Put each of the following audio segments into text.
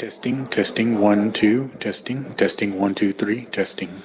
Testing, testing, 1, 2, testing, testing, 1, 2, 3, testing.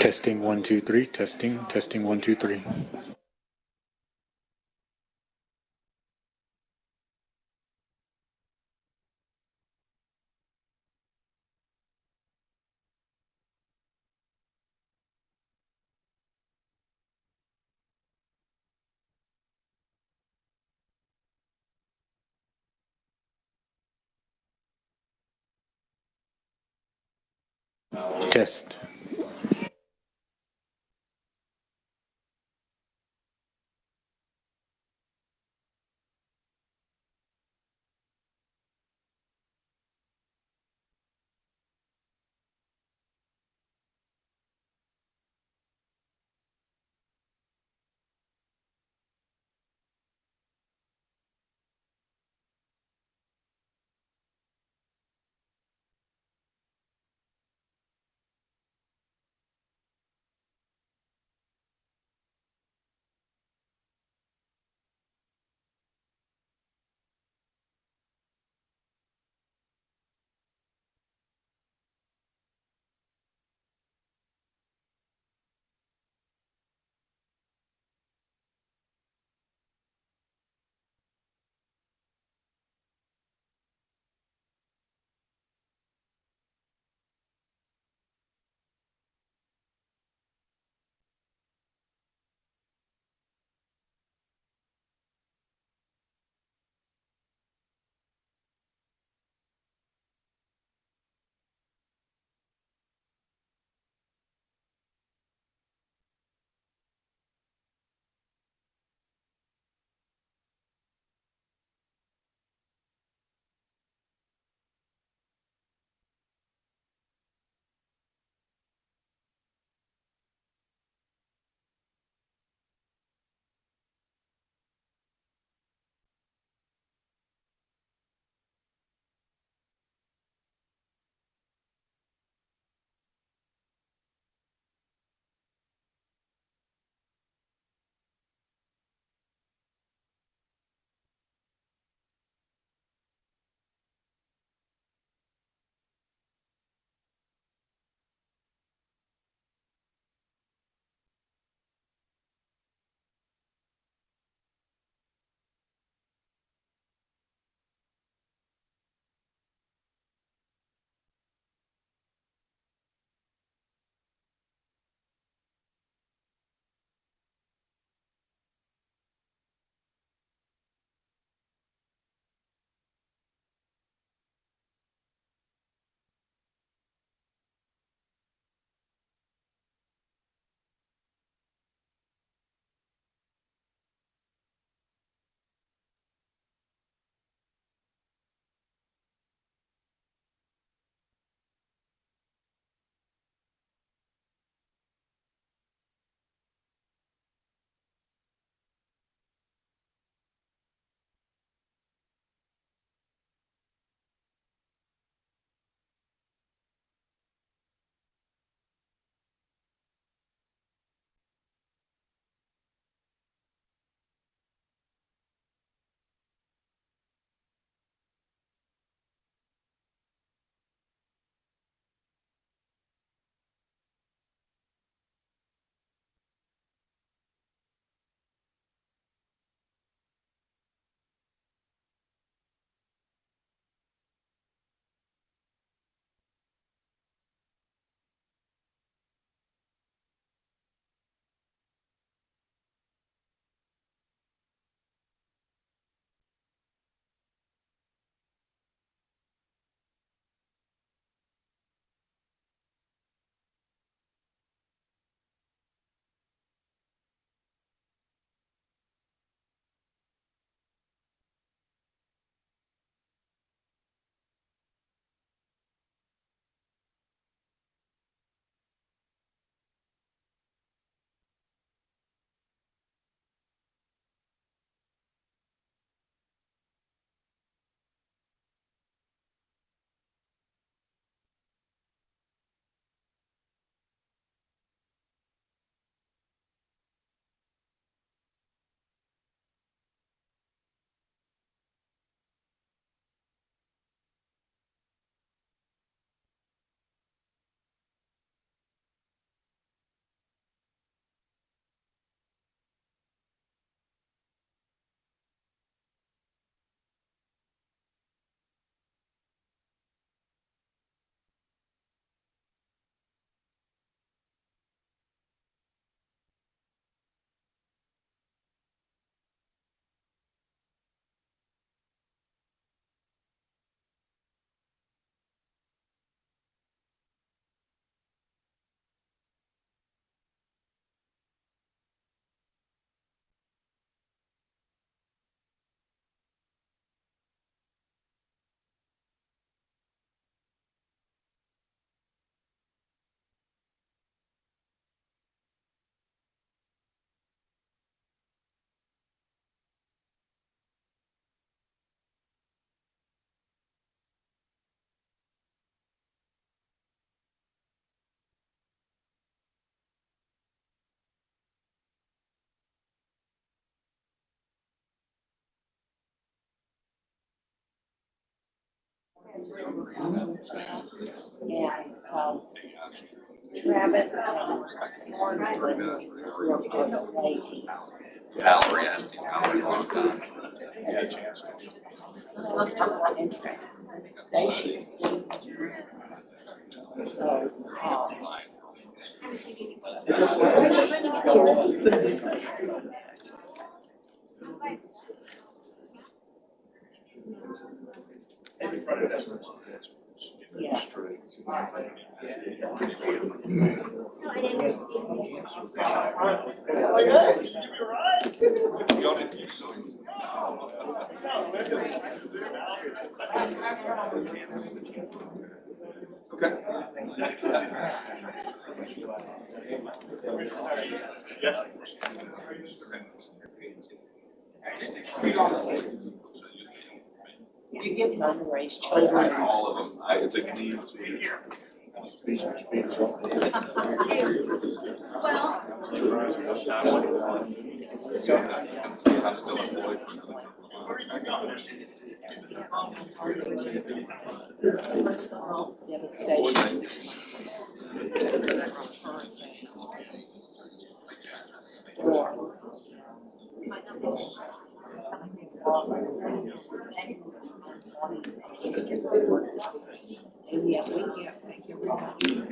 Testing, 1, 2, 3, testing, testing, 1, 2, 3. Test. Yeah, so Travis and Lauren were real good lady. Valerie, I haven't seen Valerie in a long time. Stacy received. So, yeah. Okay. You get to raise children. All of them. It's a clean sweep. I'm still employed for another. Devastation. And yet we can't take everybody.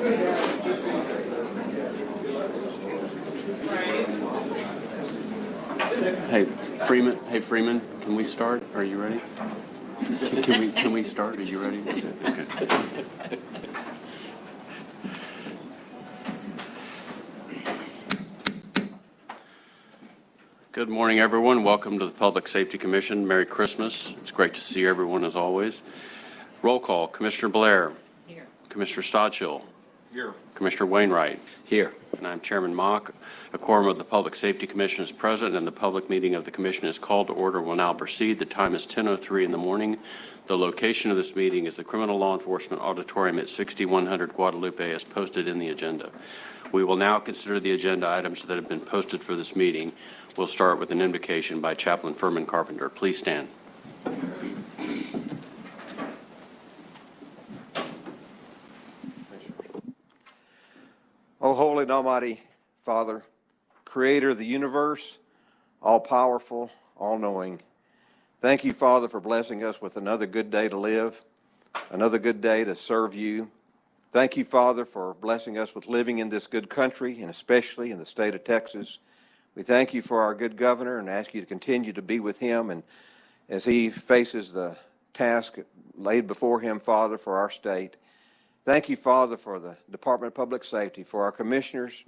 Hey Freeman, can we start? Are you ready? Can we start? Are you ready? Okay. Good morning, everyone. Welcome to the Public Safety Commission. Merry Christmas. It's great to see everyone as always. Roll call. Commissioner Blair. Here. Commissioner Stodchill. Here. Commissioner Wainwright. Here. And I'm Chairman Mock. A quorum of the Public Safety Commission is present, and the public meeting of the Commission is called to order. Will now proceed. The time is 10:03 in the morning. The location of this meeting is the Criminal Law Enforcement Auditorium at 6100 Guadalupe as posted in the agenda. We will now consider the agenda items that have been posted for this meeting. We'll start with an invocation by Chaplain Furman Carpenter. Please stand. O holy and almighty Father, creator of the universe, all-powerful, all-knowing, thank you, Father, for blessing us with another good day to live, another good day to serve you. Thank you, Father, for blessing us with living in this good country, and especially in the state of Texas. We thank you for our good governor and ask you to continue to be with him and as he faces the task laid before him, Father, for our state. Thank you, Father, for the Department of Public Safety, for our commissioners.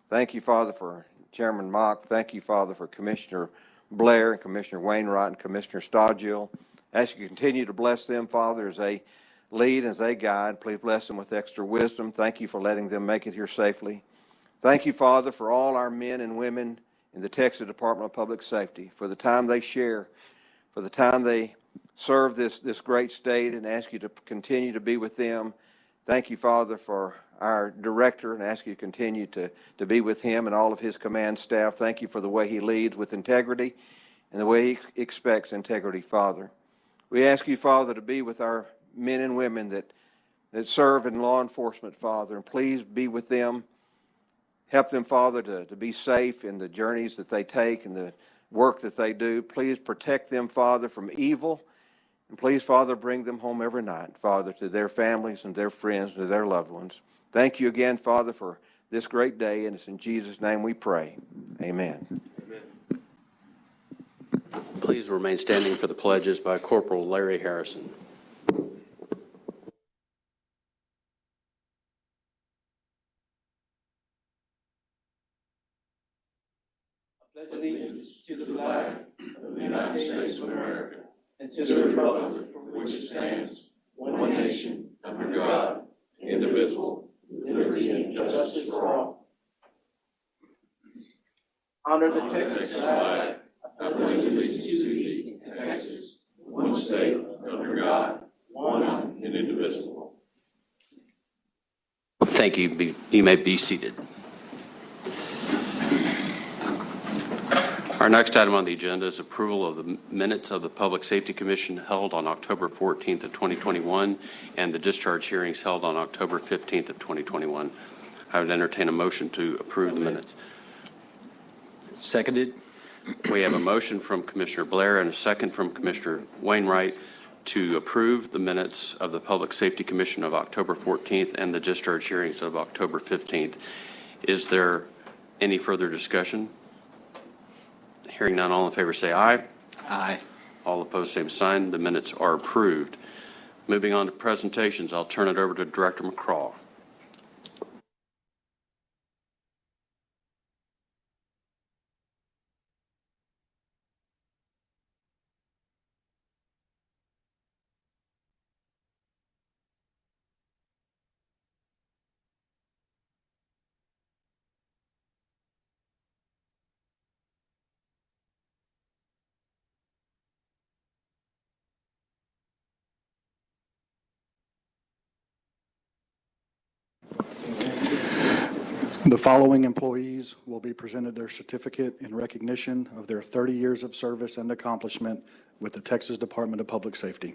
Thank you, Father, for Chairman Mock. Thank you, Father, for Commissioner Blair and Commissioner Wainwright and Commissioner Stodgill. Ask you to continue to bless them, Father, as they lead, as they guide. Please bless them with extra wisdom. Thank you for letting them make it here safely. Thank you, Father, for all our men and women in the Texas Department of Public Safety, for the time they share, for the time they serve this great state, and ask you to continue to be with them. Thank you, Father, for our director, and ask you to continue to be with him and all of his command staff. Thank you for the way he leads with integrity and the way he expects integrity, Father. We ask you, Father, to be with our men and women that serve in law enforcement, Father, and please be with them. Help them, Father, to be safe in the journeys that they take and the work that they do. Please protect them, Father, from evil. And please, Father, bring them home every night, Father, to their families and their friends and to their loved ones. Thank you again, Father, for this great day, and it's in Jesus' name we pray. Amen. Amen. Please remain standing for the pledges by Corporal Larry Harrison. Pledge allegiance to the flag of the United States of America and to the republic for which it stands, one nation, under God, indivisible, with liberty and justice for all. Honor the Texas flag. I pledge allegiance to thee, Texas, one state, under God, one and indivisible. Thank you. You may be seated. Our next item on the agenda is approval of the minutes of the Public Safety Commission held on October 14th of 2021 and the discharge hearings held on October 15th of 2021. I would entertain a motion to approve the minutes. Seconded. We have a motion from Commissioner Blair and a second from Commissioner Wainwright to approve the minutes of the Public Safety Commission of October 14th and the discharge hearings of October 15th. Is there any further discussion? Hearing none, all in favor say aye. Aye. All opposed, same sign. The minutes are approved. Moving on to presentations, I'll turn it over to Director McCraw. The following employees will be presented their certificate in recognition of their 30 years of service and accomplishment with the Texas Department of Public Safety.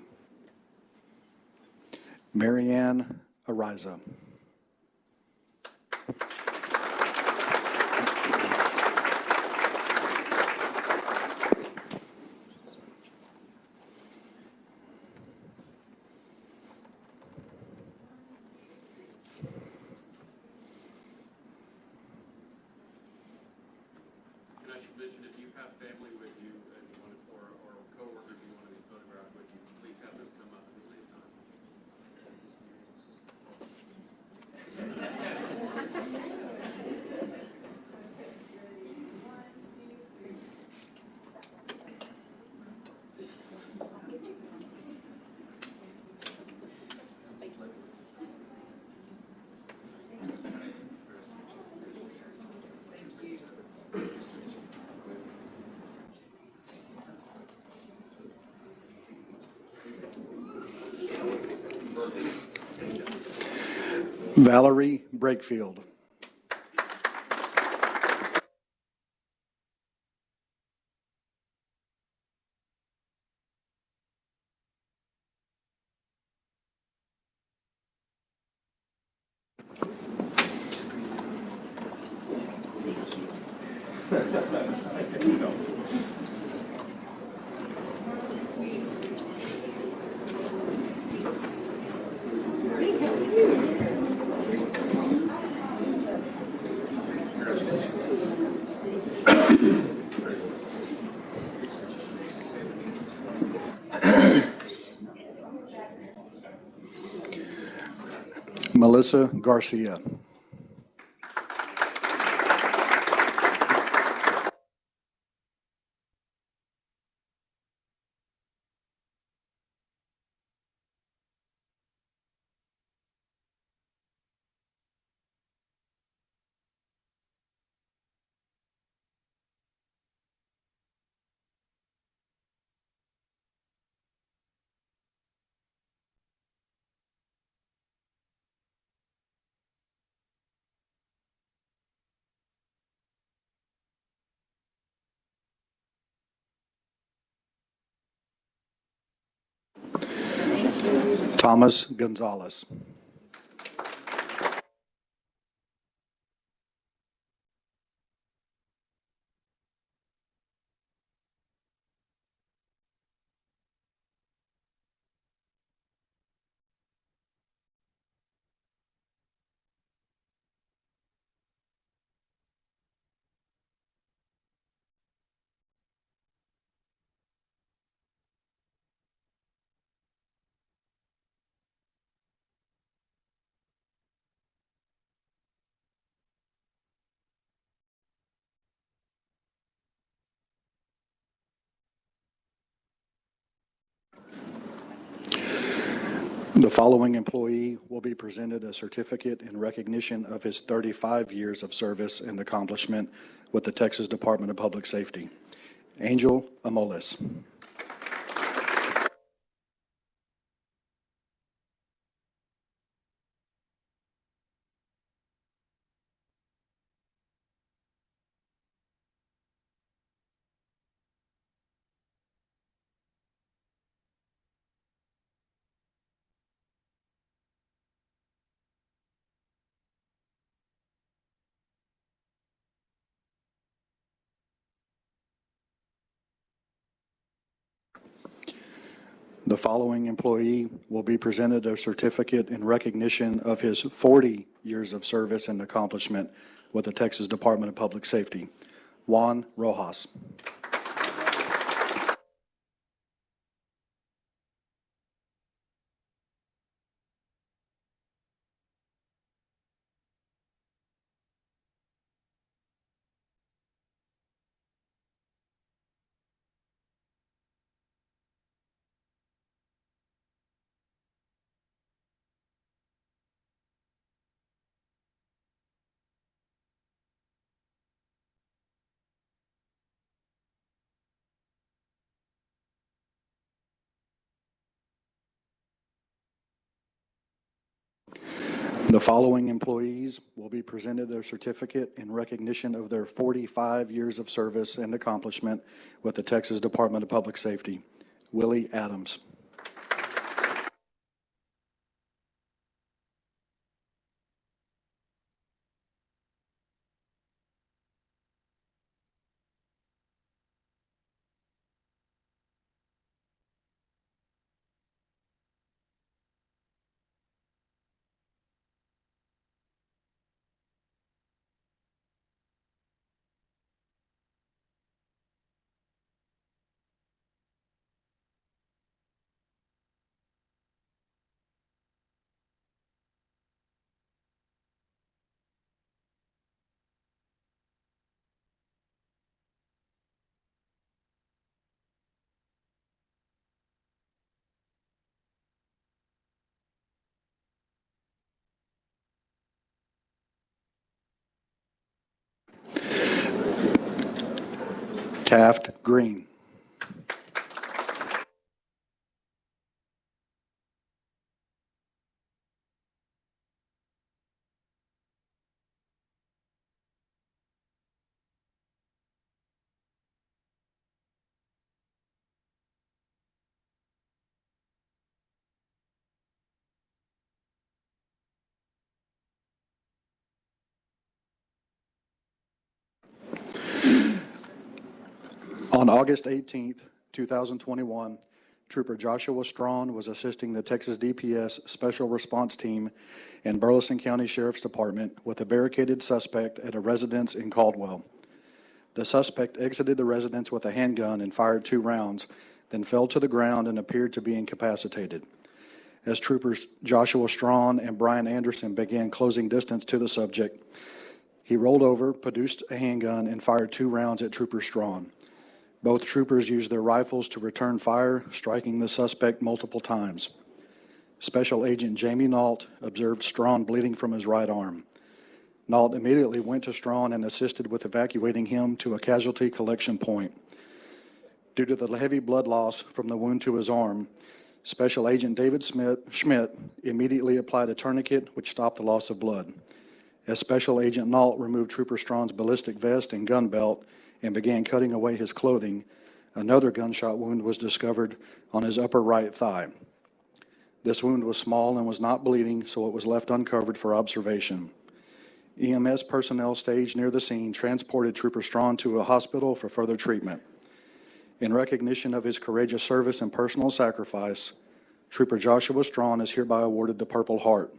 Marianne Ariza. Valerie Brakefield. Melissa Garcia. Thomas Gonzalez. The following employee will be presented a certificate in recognition of his 35 years of service and accomplishment with the Texas Department of Public Safety. Angel Amoles. The following employee will be presented a certificate in recognition of his 40 years of service and accomplishment with the Texas Department of Public Safety. Juan Rojas. The following employees will be presented a certificate in recognition of their 45 years of service and accomplishment with the Texas Department of Public Safety. Willie Adams. Taft Green. On August 18th, 2021, Trooper Joshua Strawn was assisting the Texas DPS Special Response Team and Burleson County Sheriff's Department with a barricaded suspect at a residence in Caldwell. The suspect exited the residence with a handgun and fired 2 rounds, then fell to the ground and appeared to be incapacitated. As Troopers Joshua Strawn and Brian Anderson began closing distance to the subject, he rolled over, produced a handgun, and fired 2 rounds at Trooper Strawn. Both troopers used their rifles to return fire, striking the suspect multiple times. Special Agent Jamie Nault observed Strawn bleeding from his right arm. Nault immediately went to Strawn and assisted with evacuating him to a casualty collection point. Due to the heavy blood loss from the wound to his arm, Special Agent David Schmidt immediately applied a tourniquet which stopped the loss of blood. As Special Agent Nault removed Trooper Strawn's ballistic vest and gun belt and began cutting away his clothing, another gunshot wound was discovered on his upper right thigh. This wound was small and was not bleeding, so it was left uncovered for observation. EMS personnel staged near the scene transported Trooper Strawn to a hospital for further treatment. In recognition of his courageous service and personal sacrifice, Trooper Joshua Strawn is hereby awarded the Purple Heart.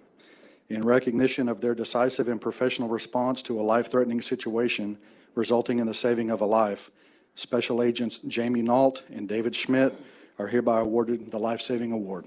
In recognition of their decisive and professional response to a life-threatening situation resulting in the saving of a life, Special Agents Jamie Nault and David Schmidt are hereby awarded the Life Saving Award.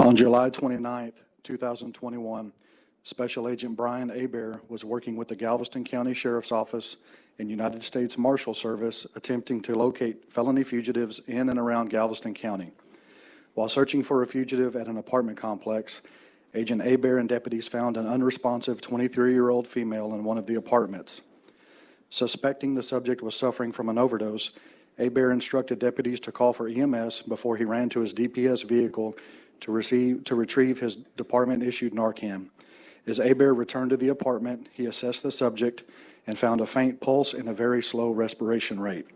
On July 29th, 2021, Special Agent Brian Hebert was working with the Galveston County Sheriff's Office and United States Marshal Service attempting to locate felony fugitives in and around Galveston County. While searching for a fugitive at an apartment complex, Agent Hebert and deputies found an unresponsive 23-year-old female in one of the apartments. Suspecting the subject was suffering from an overdose, Hebert instructed deputies to call for EMS before he ran to his DPS vehicle to retrieve his department-issued Narcan. As Hebert returned to the apartment, he assessed the subject and found a faint pulse and a very slow respiration rate.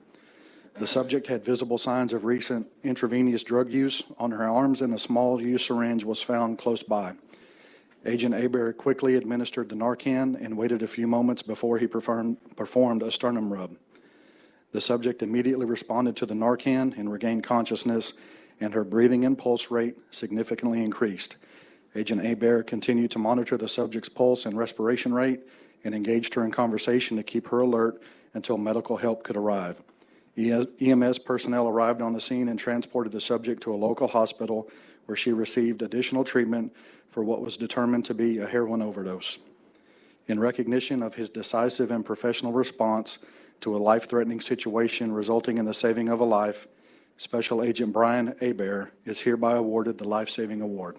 The subject had visible signs of recent intravenous drug use on her arms, and a small-use syringe was found close by. Agent Hebert quickly administered the Narcan and waited a few moments before he performed a sternum rub. The subject immediately responded to the Narcan and regained consciousness, and her breathing and pulse rate significantly increased. Agent Hebert continued to monitor the subject's pulse and respiration rate and engaged her in conversation to keep her alert until medical help could arrive. EMS personnel arrived on the scene and transported the subject to a local hospital where she received additional treatment for what was determined to be a heroin overdose. In recognition of his decisive and professional response to a life-threatening situation resulting in the saving of a life, Special Agent Brian Hebert is hereby awarded the Life Saving Award.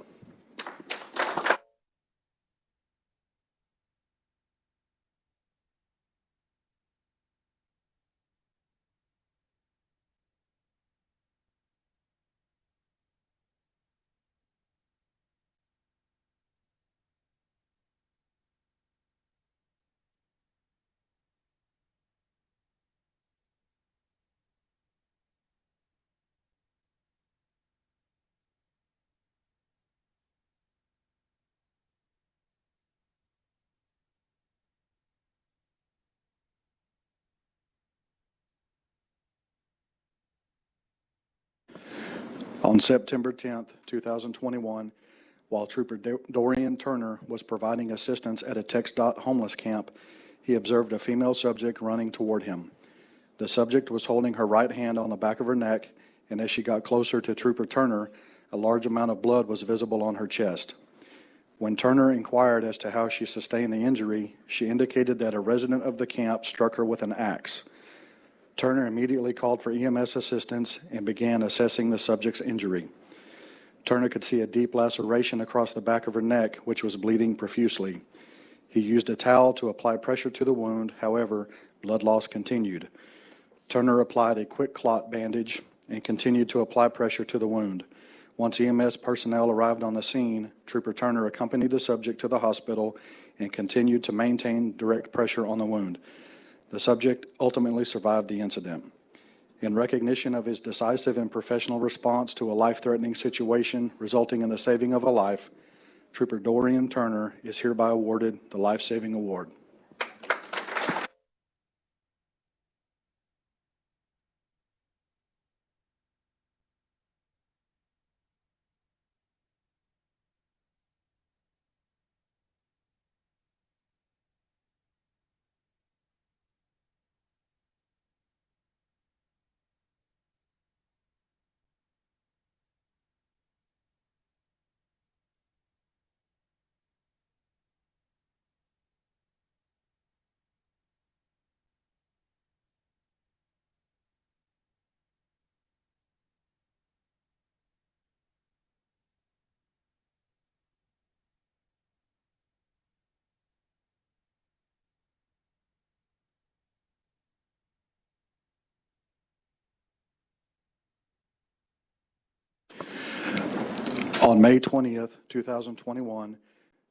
On September 10th, 2021, while Trooper Dorian Turner was providing assistance at a TxDOT homeless camp, he observed a female subject running toward him. The subject was holding her right hand on the back of her neck, and as she got closer to Trooper Turner, a large amount of blood was visible on her chest. When Turner inquired as to how she sustained the injury, she indicated that a resident of the camp struck her with an axe. Turner immediately called for EMS assistance and began assessing the subject's injury. Turner could see a deep laceration across the back of her neck, which was bleeding profusely. He used a towel to apply pressure to the wound. However, blood loss continued. Turner applied a quick clot bandage and continued to apply pressure to the wound. Once EMS personnel arrived on the scene, Trooper Turner accompanied the subject to the hospital and continued to maintain direct pressure on the wound. The subject ultimately survived the incident. In recognition of his decisive and professional response to a life-threatening situation resulting in the saving of a life, Trooper Dorian Turner is hereby awarded the Life Saving Award. On May 20th, 2021,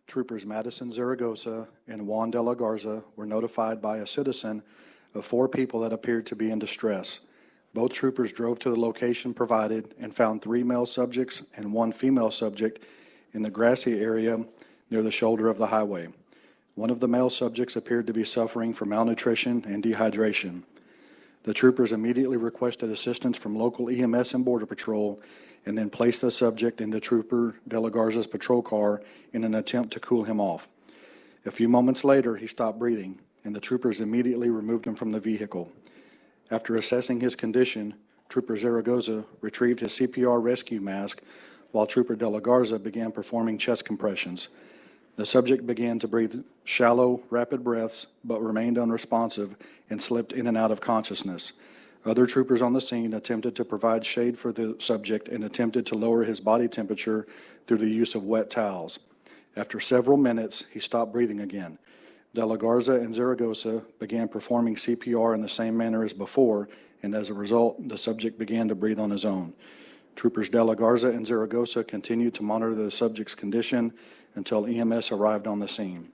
Troopers Madison Zaragoza and Juan de la Garza were notified by a citizen of 4 people that appeared to be in distress. Both troopers drove to the location provided and found 3 male subjects and 1 female subject in the grassy area near the shoulder of the highway. One of the male subjects appeared to be suffering from malnutrition and dehydration. The troopers immediately requested assistance from local EMS and Border Patrol and then placed the subject into Trooper De La Garza's patrol car in an attempt to cool him off. A few moments later, he stopped breathing, and the troopers immediately removed him from the vehicle. After assessing his condition, Trooper Zaragoza retrieved his CPR rescue mask, while Trooper De La Garza began performing chest compressions. The subject began to breathe shallow, rapid breaths, but remained unresponsive and slipped in and out of consciousness. Other troopers on the scene attempted to provide shade for the subject and attempted to lower his body temperature through the use of wet towels. After several minutes, he stopped breathing again. De La Garza and Zaragoza began performing CPR in the same manner as before, and as a result, the subject began to breathe on his own. Troopers De La Garza and Zaragoza continued to monitor the subject's condition until EMS arrived on the scene.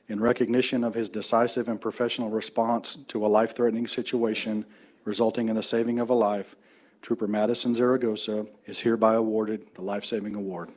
In recognition of his decisive and professional response to a life-threatening situation resulting in the saving of a life, Trooper Madison Zaragoza is hereby awarded the Life Saving Award.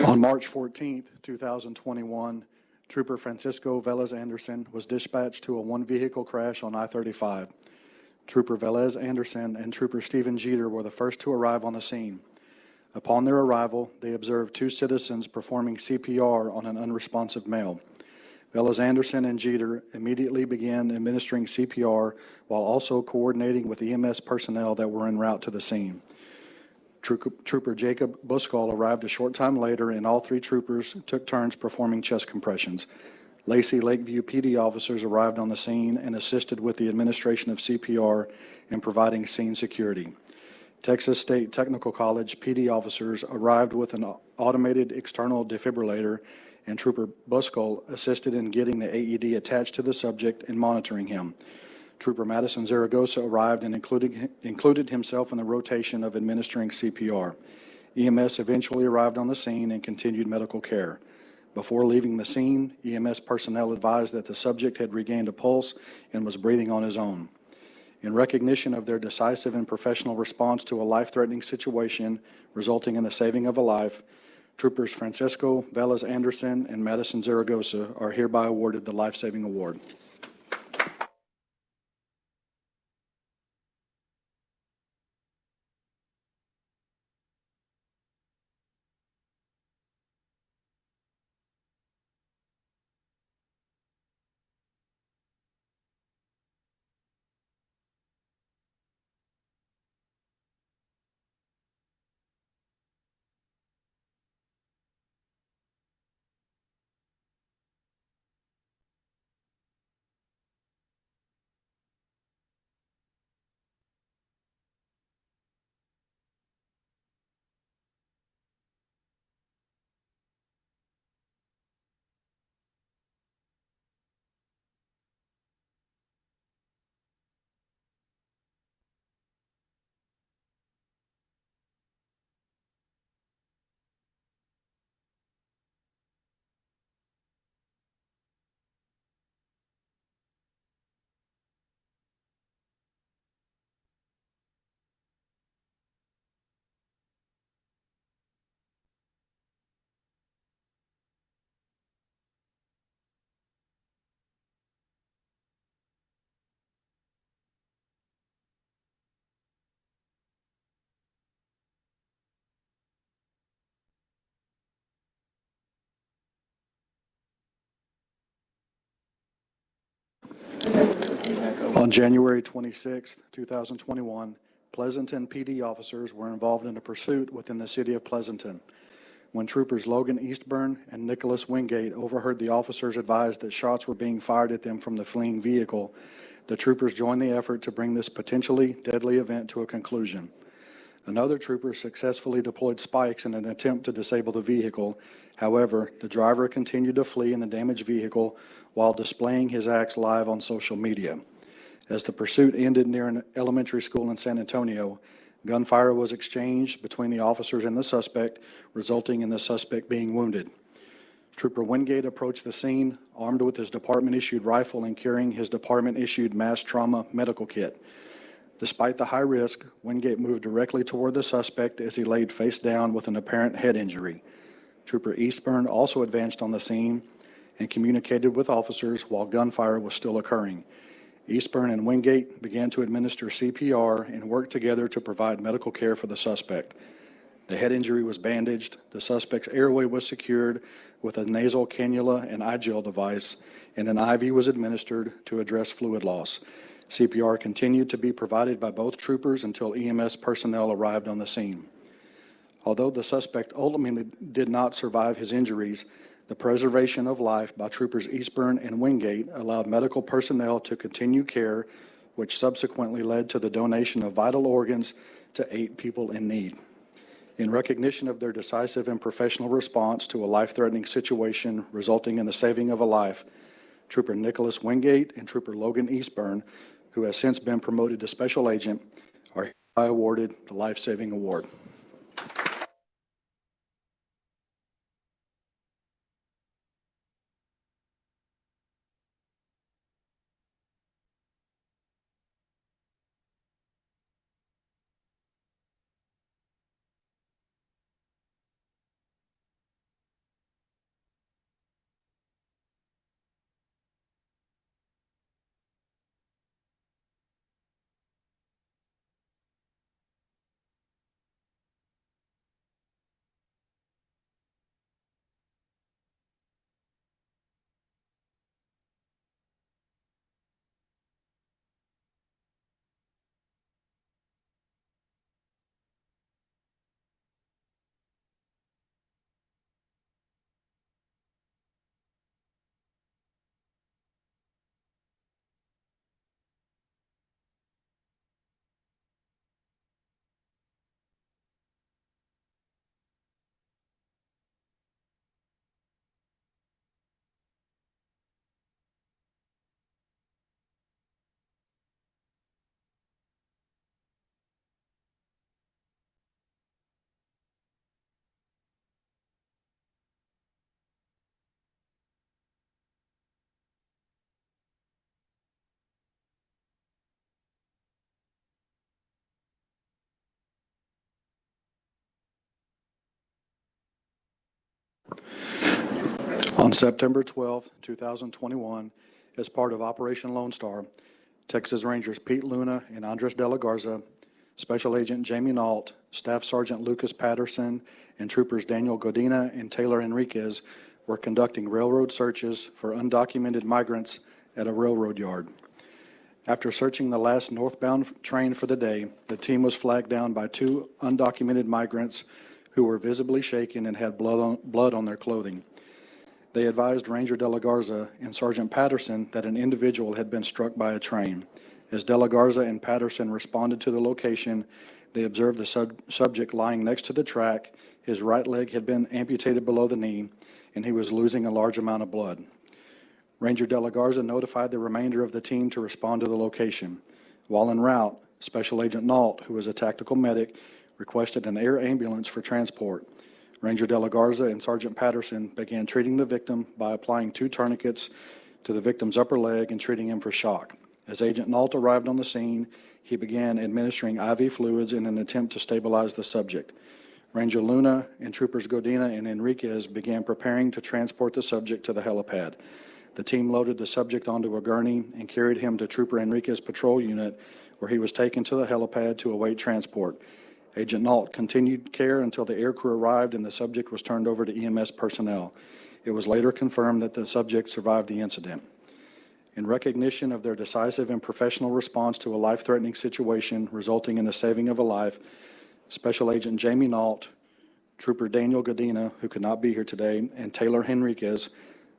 On March 14, 2021, Trooper Francisco Velez Anderson was dispatched to a one-vehicle crash on I-35. Trooper Velez Anderson and Trooper Stephen Jeter were the first to arrive on the scene. Upon their arrival, they observed two citizens performing CPR on an unresponsive male. Velez Anderson and Jeter immediately began administering CPR while also coordinating with EMS personnel that were en route to the scene. Trooper Jacob Buskall arrived a short time later, and all three troopers took turns performing chest compressions. Lacey Lakeview PD officers arrived on the scene and assisted with the administration of CPR and providing scene security. Texas State Technical College PD officers arrived with an automated external defibrillator, and Trooper Buskall assisted in getting the AED attached to the subject and monitoring him. Trooper Madison Zaragoza arrived and included himself in the rotation of administering CPR. EMS eventually arrived on the scene and continued medical care. Before leaving the scene, EMS personnel advised that the subject had regained a pulse and was breathing on his own. In recognition of their decisive and professional response to a life-threatening situation resulting in the saving of a life, Troopers Francisco Velez Anderson and Madison Zaragoza are hereby awarded the Life Saving Award. On January 26, 2021, Pleasanton PD officers were involved in a pursuit within the city of Pleasanton. When troopers Logan Eastburn and Nicholas Wingate overheard the officers advise that shots were being fired at them from the fleeing vehicle, the troopers joined the effort to bring this potentially deadly event to a conclusion. Another trooper successfully deployed spikes in an attempt to disable the vehicle. However, the driver continued to flee in the damaged vehicle while displaying his acts live on social media. As the pursuit ended near an elementary school in San Antonio, gunfire was exchanged between the officers and the suspect, resulting in the suspect being wounded. Trooper Wingate approached the scene armed with his department-issued rifle and carrying his department-issued mass trauma medical kit. Despite the high risk, Wingate moved directly toward the suspect as he laid face down with an apparent head injury. Trooper Eastburn also advanced on the scene and communicated with officers while gunfire was still occurring. Eastburn and Wingate began to administer CPR and worked together to provide medical care for the suspect. The head injury was bandaged, the suspect's airway was secured with a nasal cannula and eye gel device, and an IV was administered to address fluid loss. CPR continued to be provided by both troopers until EMS personnel arrived on the scene. Although the suspect ultimately did not survive his injuries, the preservation of life by Troopers Eastburn and Wingate allowed medical personnel to continue care, which subsequently led to the donation of vital organs to 8 people in need. In recognition of their decisive and professional response to a life-threatening situation resulting in the saving of a life, Trooper Nicholas Wingate and Trooper Logan Eastburn, who has since been promoted to Special Agent, are hereby awarded the Life Saving Award. On September 12, 2021, as part of Operation Lone Star, Texas Rangers Pete Luna and Andres De La Garza, Special Agent Jamie Nault, Staff Sergeant Lucas Patterson, and Troopers Daniel Godina and Taylor Enriquez were conducting railroad searches for undocumented migrants at a railroad yard. After searching the last northbound train for the day, the team was flagged down by 2 undocumented migrants who were visibly shaken and had blood on their clothing. They advised Ranger De La Garza and Sergeant Patterson that an individual had been struck by a train. As De La Garza and Patterson responded to the location, they observed the subject lying next to the track. His right leg had been amputated below the knee, and he was losing a large amount of blood. Ranger De La Garza notified the remainder of the team to respond to the location. While en route, Special Agent Nault, who was a tactical medic, requested an air ambulance for transport. Ranger De La Garza and Sergeant Patterson began treating the victim by applying 2 tourniquets to the victim's upper leg and treating him for shock. As Agent Nault arrived on the scene, he began administering IV fluids in an attempt to stabilize the subject. Ranger Luna and Troopers Godina and Enriquez began preparing to transport the subject to the helipad. The team loaded the subject onto a gurney and carried him to Trooper Enriquez's patrol unit, where he was taken to the helipad to await transport. Agent Nault continued care until the air crew arrived and the subject was turned over to EMS personnel. It was later confirmed that the subject survived the incident. In recognition of their decisive and professional response to a life-threatening situation resulting in the saving of a life, Special Agent Jamie Nault, Trooper Daniel Godina, who could not be here today, and Taylor Henriquez,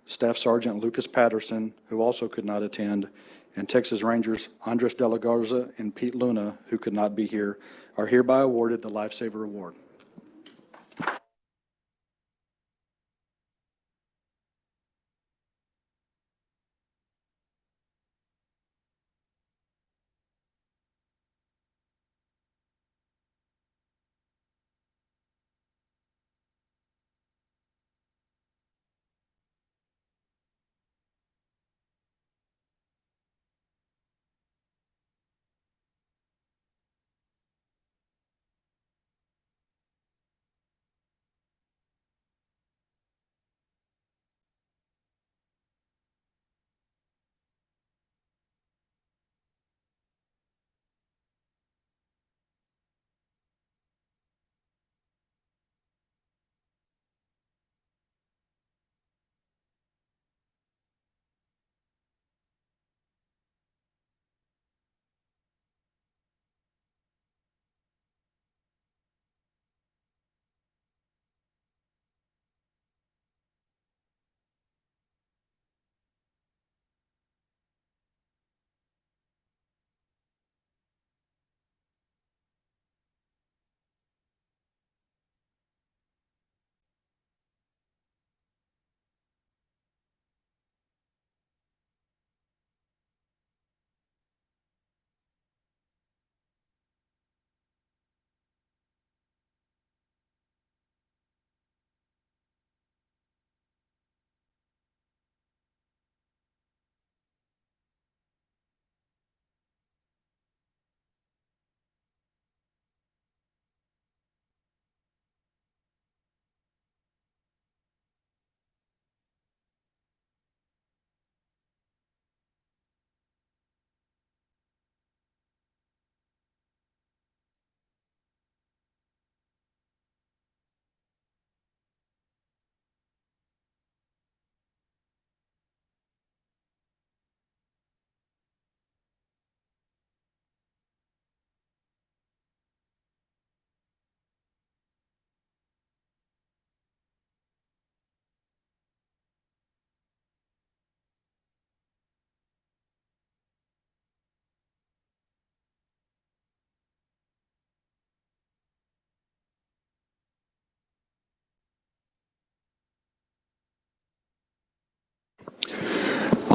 Staff Sergeant Lucas Patterson, who also could not attend, and Texas Rangers Andres De La Garza and Pete Luna, who could not be here, are hereby awarded the Lifesaver Award.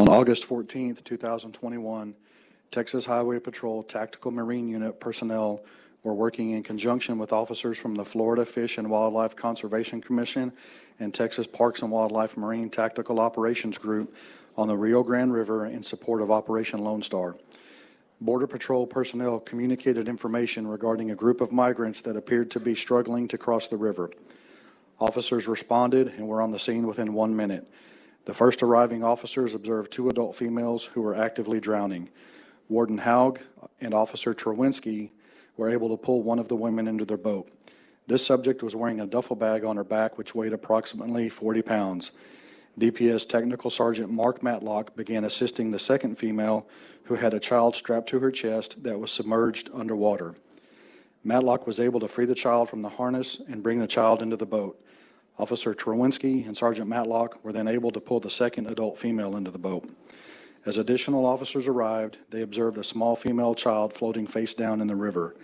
On August 14th, 2021, Texas Highway Patrol Tactical Marine Unit personnel were working in conjunction with officers from the Florida Fish and Wildlife Conservation Commission and Texas Parks and Wildlife Marine Tactical Operations Group on the Rio Grande River in support of Operation Lone Star. Border Patrol personnel communicated information regarding a group of migrants that appeared to be struggling to cross the river. Officers responded and were on the scene within 1 minute. The first arriving officers observed 2 adult females who were actively drowning. Warden Haug and Officer Terwinski were able to pull one of the women into their boat. This subject was wearing a duffel bag on her back, which weighed approximately 40 pounds. DPS Technical Sergeant Mark Matlock began assisting the second female who had a child strapped to her chest that was submerged underwater. Matlock was able to free the child from the harness and bring the child into the boat. Officer Terwinski and Sergeant Matlock were then able to pull the second adult female into the boat. As additional officers arrived, they observed a small female child floating face down in the river.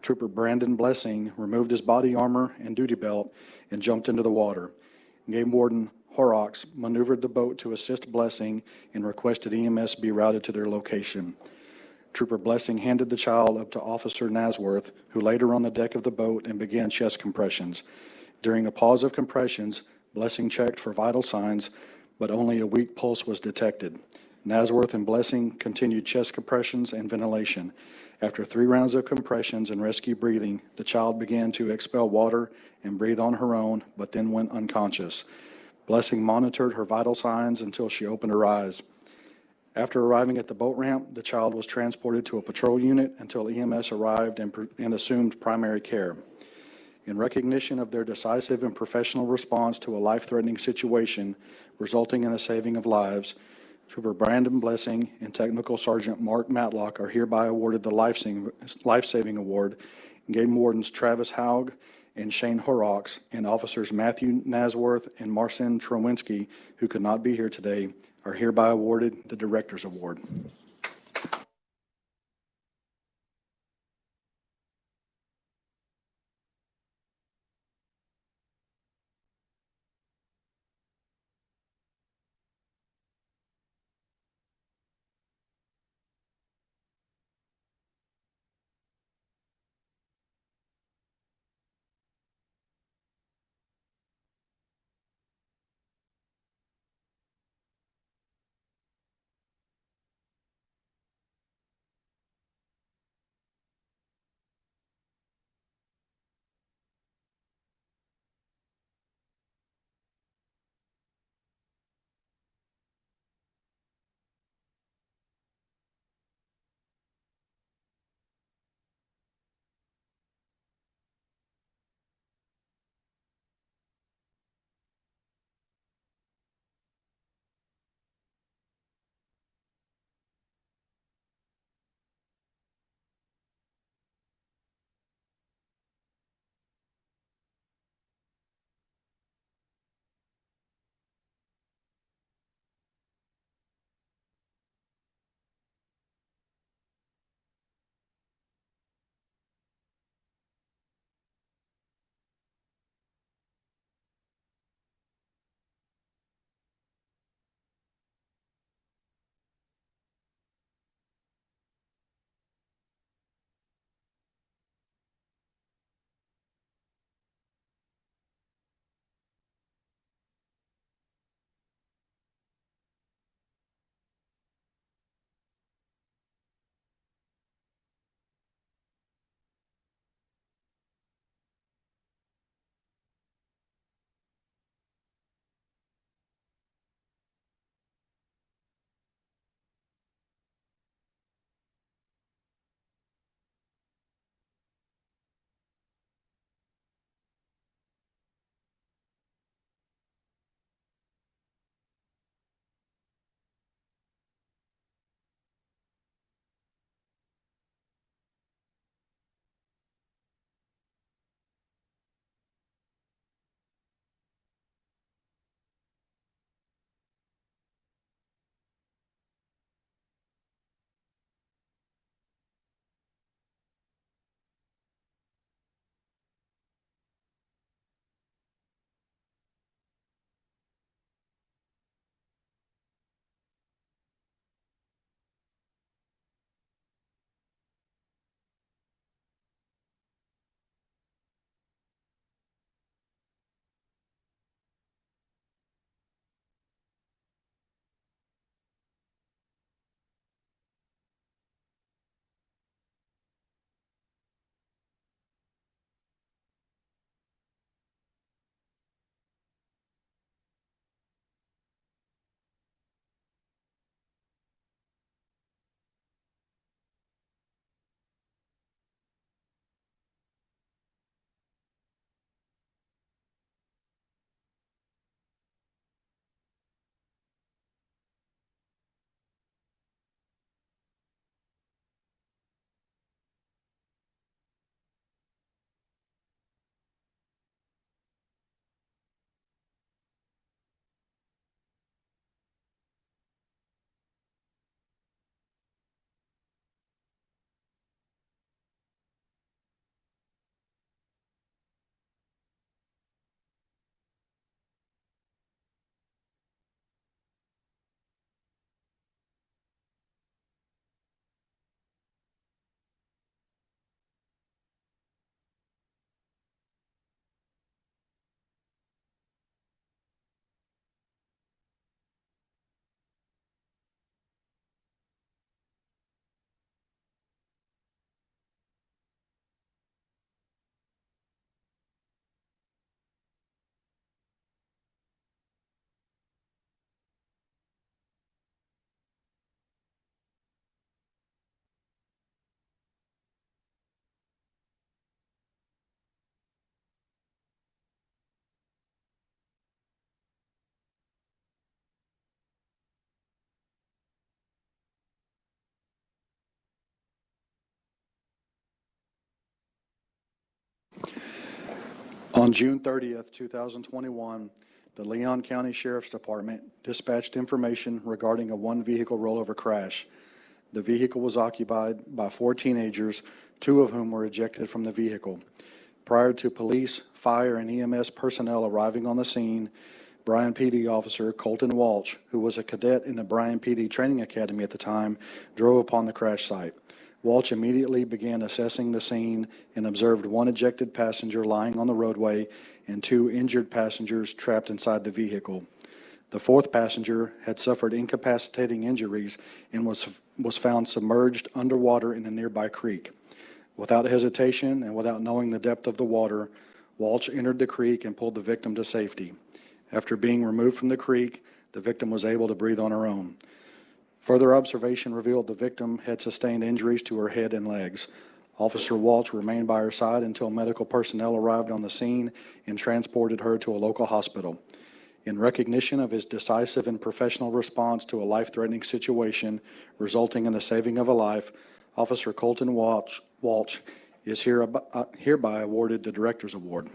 Trooper Brandon Blessing removed his body armor and duty belt and jumped into the water. Game Warden Horrocks maneuvered the boat to assist Blessing and requested EMS be routed to their location. Trooper Blessing handed the child up to Officer Nasworth, who laid her on the deck of the boat and began chest compressions. During a pause of compressions, Blessing checked for vital signs, but only a weak pulse was detected. Nasworth and Blessing continued chest compressions and ventilation. After 3 rounds of compressions and rescue breathing, the child began to expel water and breathe on her own, but then went unconscious. Blessing monitored her vital signs until she opened her eyes. After arriving at the boat ramp, the child was transported to a patrol unit until EMS arrived and assumed primary care. In recognition of their decisive and professional response to a life-threatening situation resulting in the saving of lives, Trooper Brandon Blessing and Technical Sergeant Mark Matlock are hereby awarded the Life-Saving Award. Game Wardens Travis Haug and Shane Horrocks and Officers Matthew Nasworth and Marcin Trowinski, who could not be here today, are hereby awarded the Director's Award. On June 30th, 2021, the Leon County Sheriff's Department dispatched information regarding a one-vehicle rollover crash. The vehicle was occupied by 4 teenagers, 2 of whom were ejected from the vehicle. Prior to police, fire, and EMS personnel arriving on the scene, Bryan PD officer Colton Walsh, who was a cadet in the Bryan PD Training Academy at the time, drove upon the crash site. Walsh immediately began assessing the scene and observed 1 ejected passenger lying on the roadway and 2 injured passengers trapped inside the vehicle. The 4th passenger had suffered incapacitating injuries and was found submerged underwater in a nearby creek. Without hesitation and without knowing the depth of the water, Walsh entered the creek and pulled the victim to safety. After being removed from the creek, the victim was able to breathe on her own. Further observation revealed the victim had sustained injuries to her head and legs. Officer Walsh remained by her side until medical personnel arrived on the scene and transported her to a local hospital. In recognition of his decisive and professional response to a life-threatening situation resulting in the saving of a life, Officer Colton Walsh is hereby awarded the Director's Award.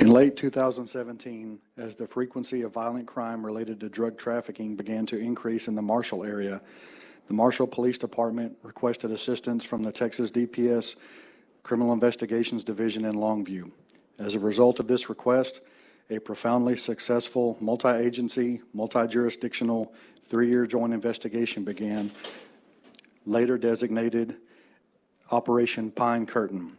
In late 2017, as the frequency of violent crime related to drug trafficking began to increase in the Marshall area, the Marshall Police Department requested assistance from the Texas DPS Criminal Investigations Division in Longview. As a result of this request, a profoundly successful multi-agency, multi-jurisdictional 3-year joint investigation began, later designated Operation Pine Curtain.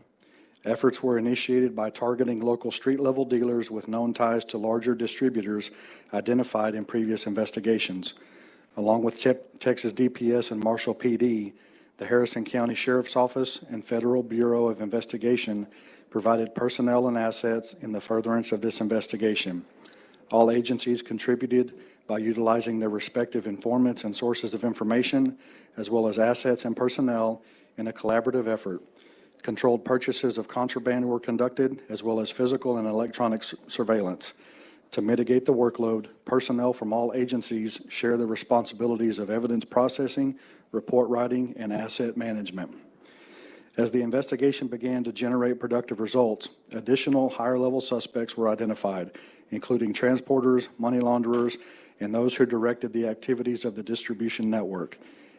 Efforts were initiated by targeting local street-level dealers with known ties to larger distributors identified in previous investigations. Along with Texas DPS and Marshall PD, the Harrison County Sheriff's Office and Federal Bureau of Investigation provided personnel and assets in the furtherance of this investigation. All agencies contributed by utilizing their respective informants and sources of information, as well as assets and personnel in a collaborative effort. Controlled purchases of contraband were conducted, as well as physical and electronic surveillance. To mitigate the workload, personnel from all agencies share the responsibilities of evidence processing, report writing, and asset management. As the investigation began to generate productive results, additional higher-level suspects were identified, including transporters, money launderers, and those who directed the activities of the distribution network.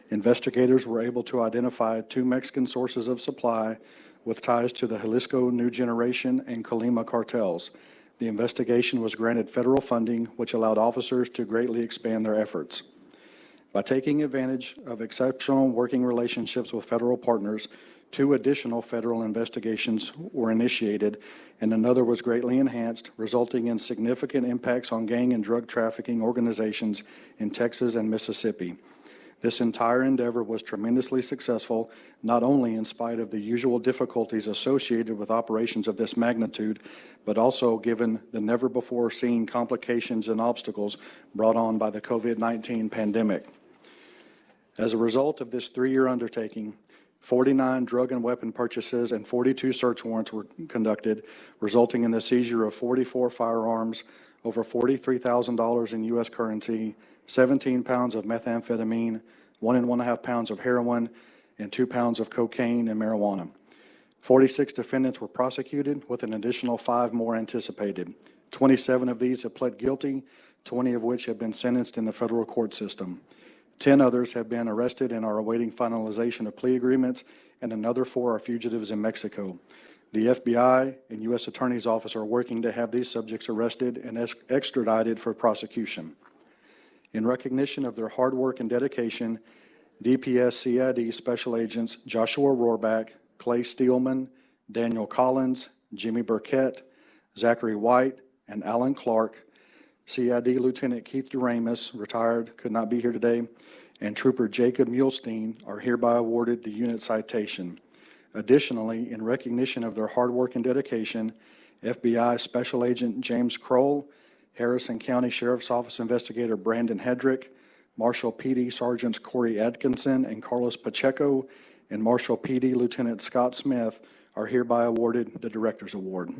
Investigators were able to identify 2 Mexican sources of supply with ties to the Jalisco New Generation and Colima cartels. The investigation was granted federal funding, which allowed officers to greatly expand their efforts. By taking advantage of exceptional working relationships with federal partners, 2 additional federal investigations were initiated, and another was greatly enhanced, resulting in significant impacts on gang and drug trafficking organizations in Texas and Mississippi. This entire endeavor was tremendously successful, not only in spite of the usual difficulties associated with operations of this magnitude, but also given the never-before-seen complications and obstacles brought on by the COVID-19 pandemic. As a result of this 3-year undertaking, 49 drug and weapon purchases and 42 search warrants were conducted, resulting in the seizure of 44 firearms, over $43,000 in U.S. currency, 17 pounds of methamphetamine, 1.5 pounds of heroin, and 2 pounds of cocaine and marijuana. 46 defendants were prosecuted, with an additional 5 more anticipated. 27 of these have pled guilty, 20 of which have been sentenced in the federal court system. 10 others have been arrested and are awaiting finalization of plea agreements, and another 4 are fugitives in Mexico. The FBI and U.S. Attorney's Office are working to have these subjects arrested and extradited for prosecution. In recognition of their hard work and dedication, DPS CID Special Agents Joshua Rohrback, Clay Steelman, Daniel Collins, Jimmy Burkett, Zachary White, and Alan Clark. CID Lieutenant Keith Duramus, retired, could not be here today, and Trooper Jacob Mulestein are hereby awarded the unit citation. Additionally, in recognition of their hard work and dedication, FBI Special Agent James Kroll, Harrison County Sheriff's Office Investigator Brandon Hedrick, Marshall PD Sergeants Corey Atkinson and Carlos Pacheco, and Marshall PD Lieutenant Scott Smith are hereby awarded the Director's Award.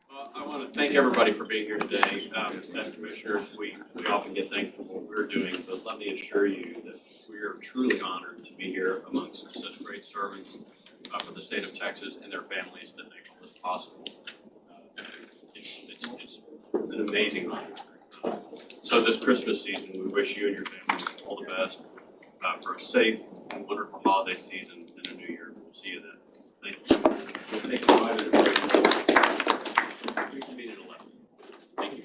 Well, I want to thank everybody for being here today. As commissioners, we often get thanked for what we're doing, but let me assure you that we are truly honored to be here amongst such great servants for the state of Texas and their families that make all this possible. It's an amazing honor. So this Christmas season, we wish you and your families all the best for a safe and wonderful holiday season and a new year. We'll see you then. Thank you. We'll take a 5-minute break. We can meet at 11. Thank you.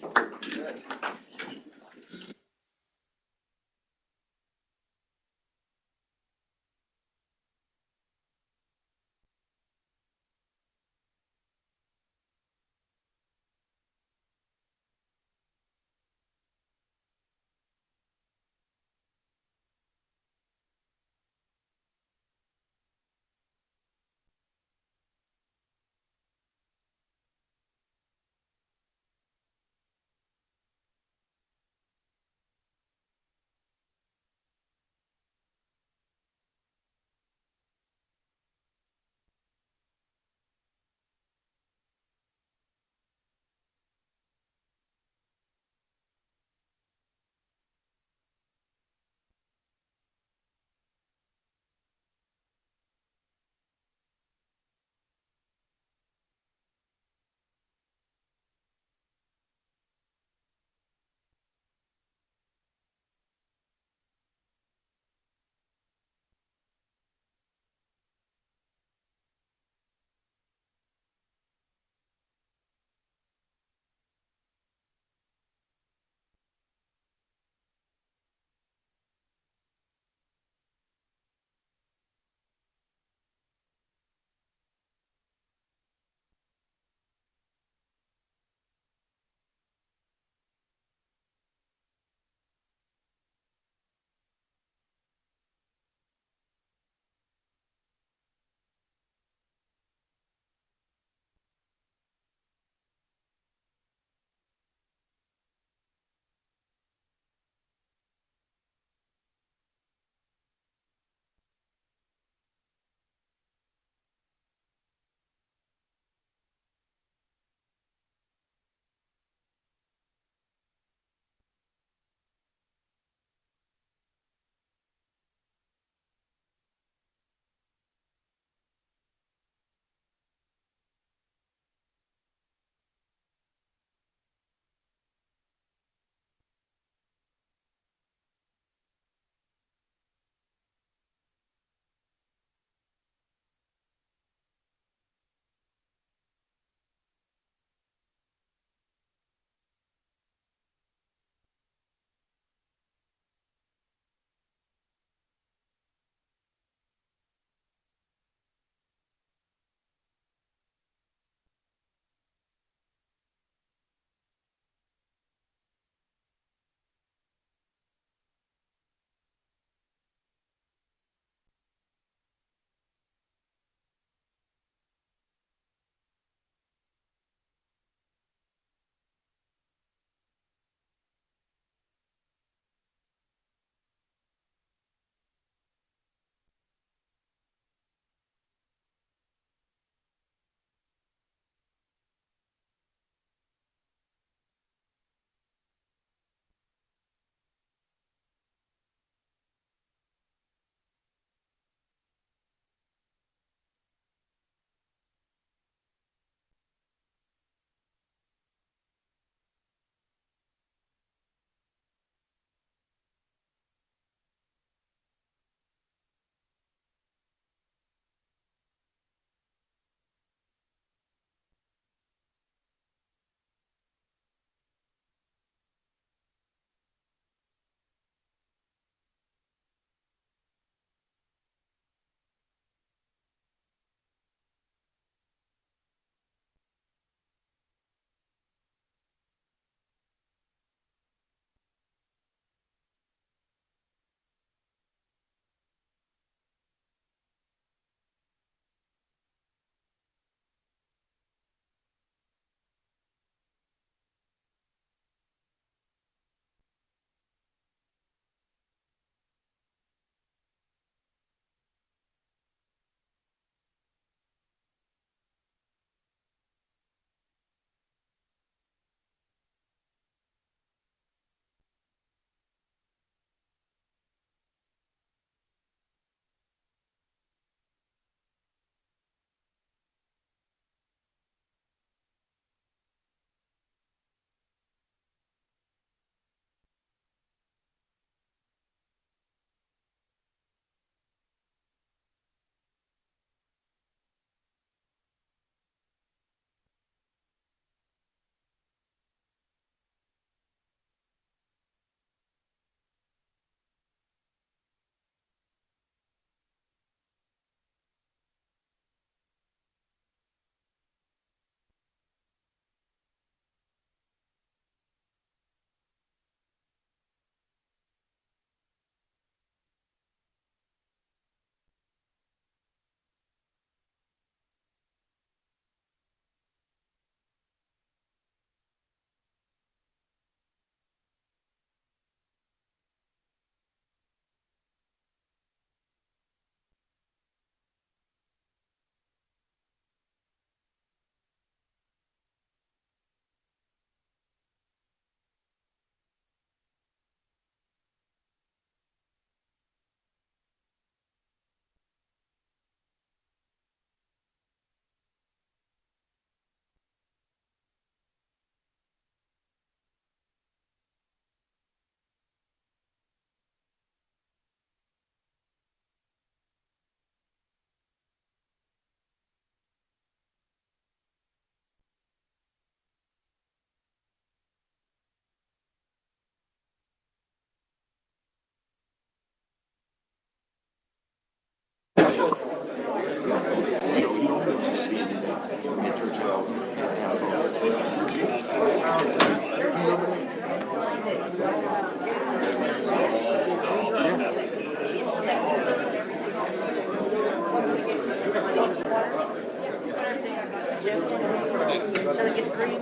Should I get three?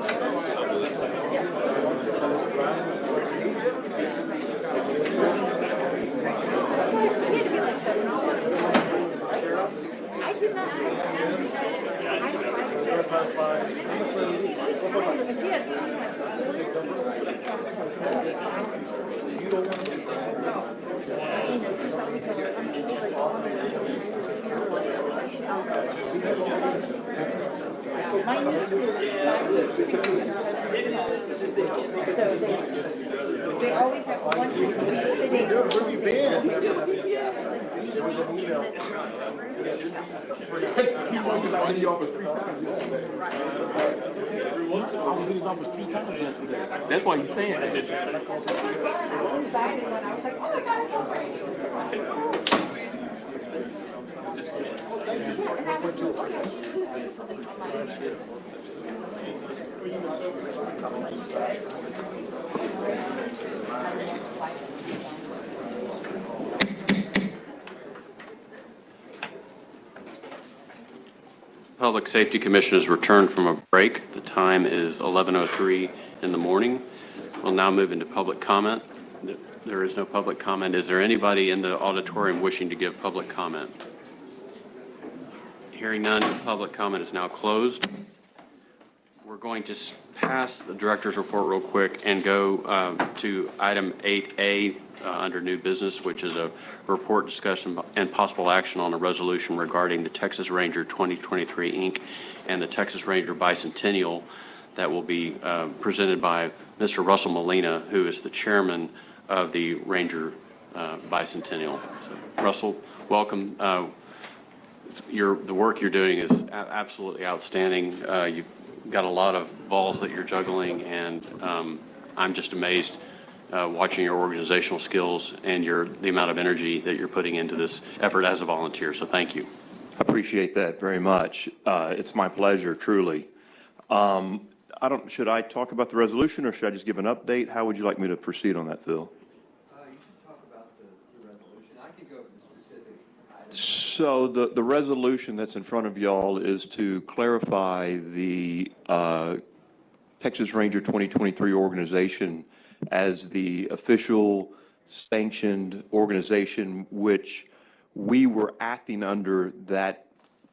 I did not. My niece so they always have one person sitting. Where have you been? I was in his office 3 times yesterday. That's why he's saying that. Inside and when I was like, oh my God. Public Safety Commission has returned from a break. The time is 11:03 in the morning. We'll now move into public comment. There is no public comment. Is there anybody in the auditorium wishing to give public comment? Hearing none, public comment is now closed. We're going to pass the director's report real quick and go to item 8A under new business, which is a report, discussion, and possible action on a resolution regarding the Texas Ranger 2023 Inc. and the Texas Ranger Bicentennial that will be presented by Mr. Russell Molina, who is the chairman of the Ranger Bicentennial. So, Russell, welcome. The work you're doing is absolutely outstanding. You've got a lot of balls that you're juggling, and I'm just amazed watching your organizational skills and the amount of energy that you're putting into this effort as a volunteer. So thank you. I appreciate that very much. It's my pleasure, truly. Should I talk about the resolution, or should I just give an update? How would you like me to proceed on that, Phil? You should talk about the resolution. I can go over the specific items. So the resolution that's in front of y'all is to clarify the Texas Ranger 2023 organization as the official sanctioned organization, which we were acting under that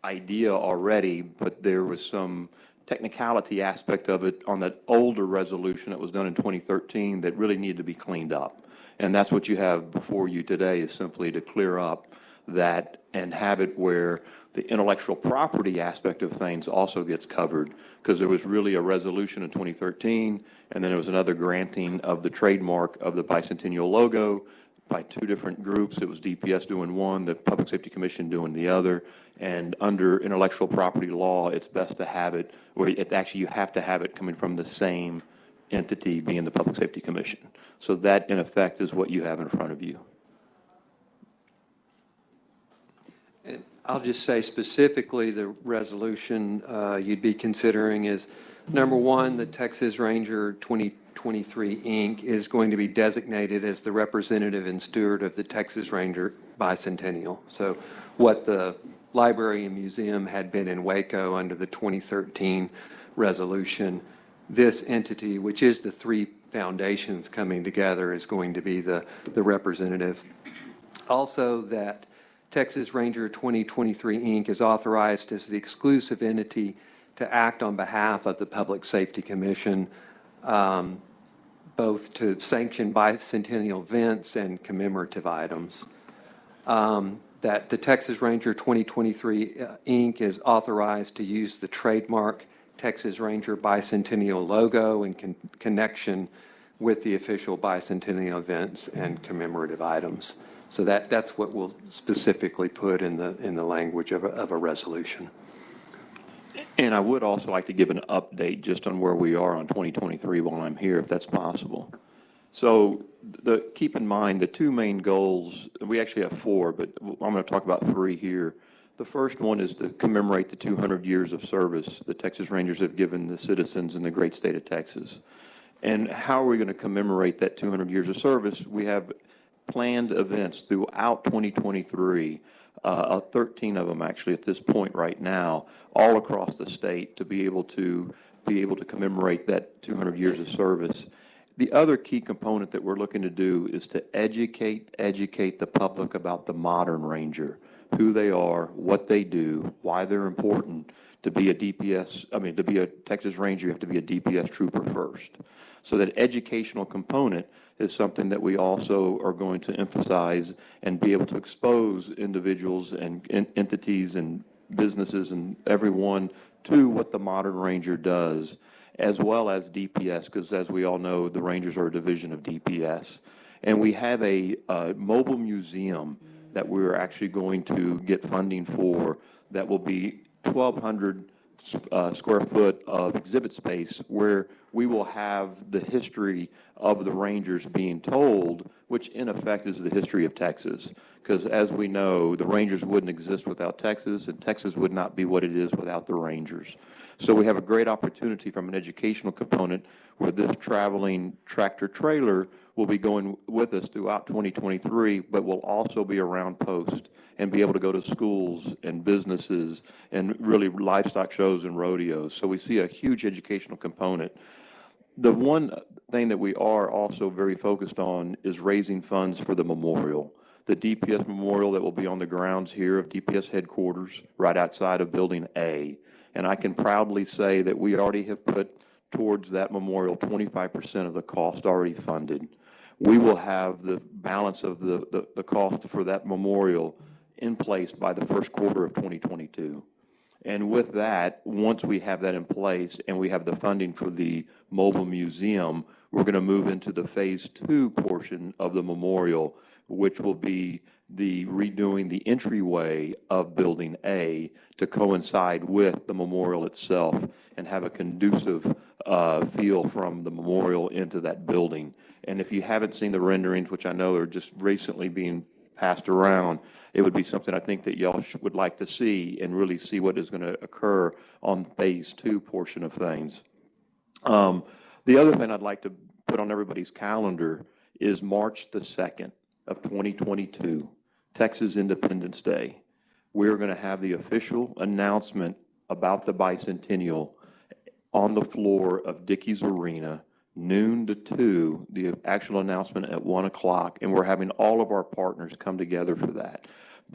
idea already, but there was some technicality aspect of it on that older resolution that was done in 2013 that really needed to be cleaned up. And that's what you have before you today, is simply to clear up that and have it where the intellectual property aspect of things also gets covered, because there was really a resolution in 2013, and then there was another granting of the trademark of the bicentennial logo by 2 different groups. It was DPS doing one, the Public Safety Commission doing the other. And under intellectual property law, it's best to have it, or you have to have it coming from the same entity, being the Public Safety Commission. So that, in effect, is what you have in front of you. And I'll just say specifically the resolution you'd be considering is, number 1, the Texas Ranger 2023 Inc. is going to be designated as the representative and steward of the Texas Ranger Bicentennial. So what the library and museum had been in Waco under the 2013 resolution, this entity, which is the 3 foundations coming together, is going to be the representative. Also, that Texas Ranger 2023 Inc. is authorized as the exclusive entity to act on behalf of the Public Safety Commission, both to sanction bicentennial events and commemorative items. That the Texas Ranger 2023 Inc. is authorized to use the trademark Texas Ranger Bicentennial logo in connection with the official bicentennial events and commemorative items. So that's what we'll specifically put in the language of a resolution. And I would also like to give an update just on where we are on 2023 while I'm here, if that's possible. So keep in mind the 2 main goals, we actually have 4, but I'm going to talk about 3 here. The first one is to commemorate the 200 years of service the Texas Rangers have given the citizens in the great state of Texas. And how are we going to commemorate that 200 years of service? We have planned events throughout 2023 13 of them actually at this point right now, all across the state to be able to commemorate that 200 years of service. The other key component that we're looking to do is to educate the public about the modern Ranger, who they are, what they do, why they're important. To be a to be a Texas Ranger, you have to be a DPS trooper first. So that educational component is something that we also are going to emphasize and be able to expose individuals and entities and businesses and everyone to what the modern Ranger does, as well as DPS, because as we all know, the Rangers are a division of DPS. And we have a mobile museum that we're actually going to get funding for that will be 1,200 square foot of exhibit space where we will have the history of the Rangers being told, which in effect is the history of Texas. Because as we know, the Rangers wouldn't exist without Texas, and Texas would not be what it is without the Rangers. So we have a great opportunity from an educational component where this traveling tractor trailer will be going with us throughout 2023, but will also be around post and be able to go to schools and businesses and really livestock shows and rodeos. So we see a huge educational component. The one thing that we are also very focused on is raising funds for the memorial. The DPS memorial that will be on the grounds here of DPS headquarters, right outside of Building A. And I can proudly say that we already have put towards that memorial 25% of the cost already funded. We will have the balance of the cost for that memorial in place by the first quarter of 2022. And with that, once we have that in place and we have the funding for the mobile museum, we're going to move into the phase 2 portion of the memorial, which will be the redoing the entryway of Building A to coincide with the memorial itself and have a conducive feel from the memorial into that building. And if you haven't seen the renderings, which I know are just recently being passed around, it would be something I think that y'all would like to see and really see what is going to occur on phase 2 portion of things. The other thing I'd like to put on everybody's calendar is March the 2nd of 2022, Texas Independence Day. We're going to have the official announcement about the bicentennial on the floor of Dickey's Arena, noon to 2, the actual announcement at 1 o'clock, and we're having all of our partners come together for that,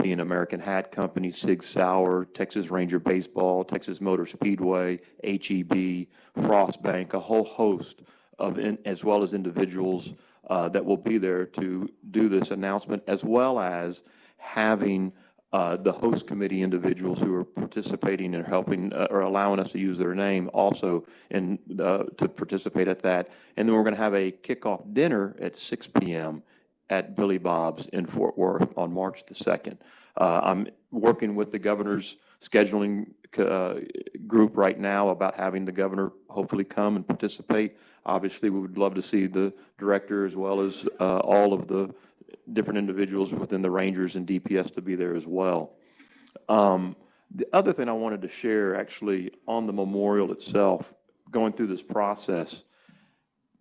being American Hat Company, Sig Sauer, Texas Ranger Baseball, Texas Motor Speedway, HEB, Frost Bank, a whole host of, as well as individuals that will be there to do this announcement, as well as having the host committee individuals who are participating and helping or allowing us to use their name also in, to participate at that. And then we're going to have a kickoff dinner at 6 p.m. at Billy Bob's in Fort Worth on March the 2nd. I'm working with the governor's scheduling group right now about having the governor hopefully come and participate. Obviously, we would love to see the director as well as all of the different individuals within the Rangers and DPS to be there as well. The other thing I wanted to share actually on the memorial itself, going through this process,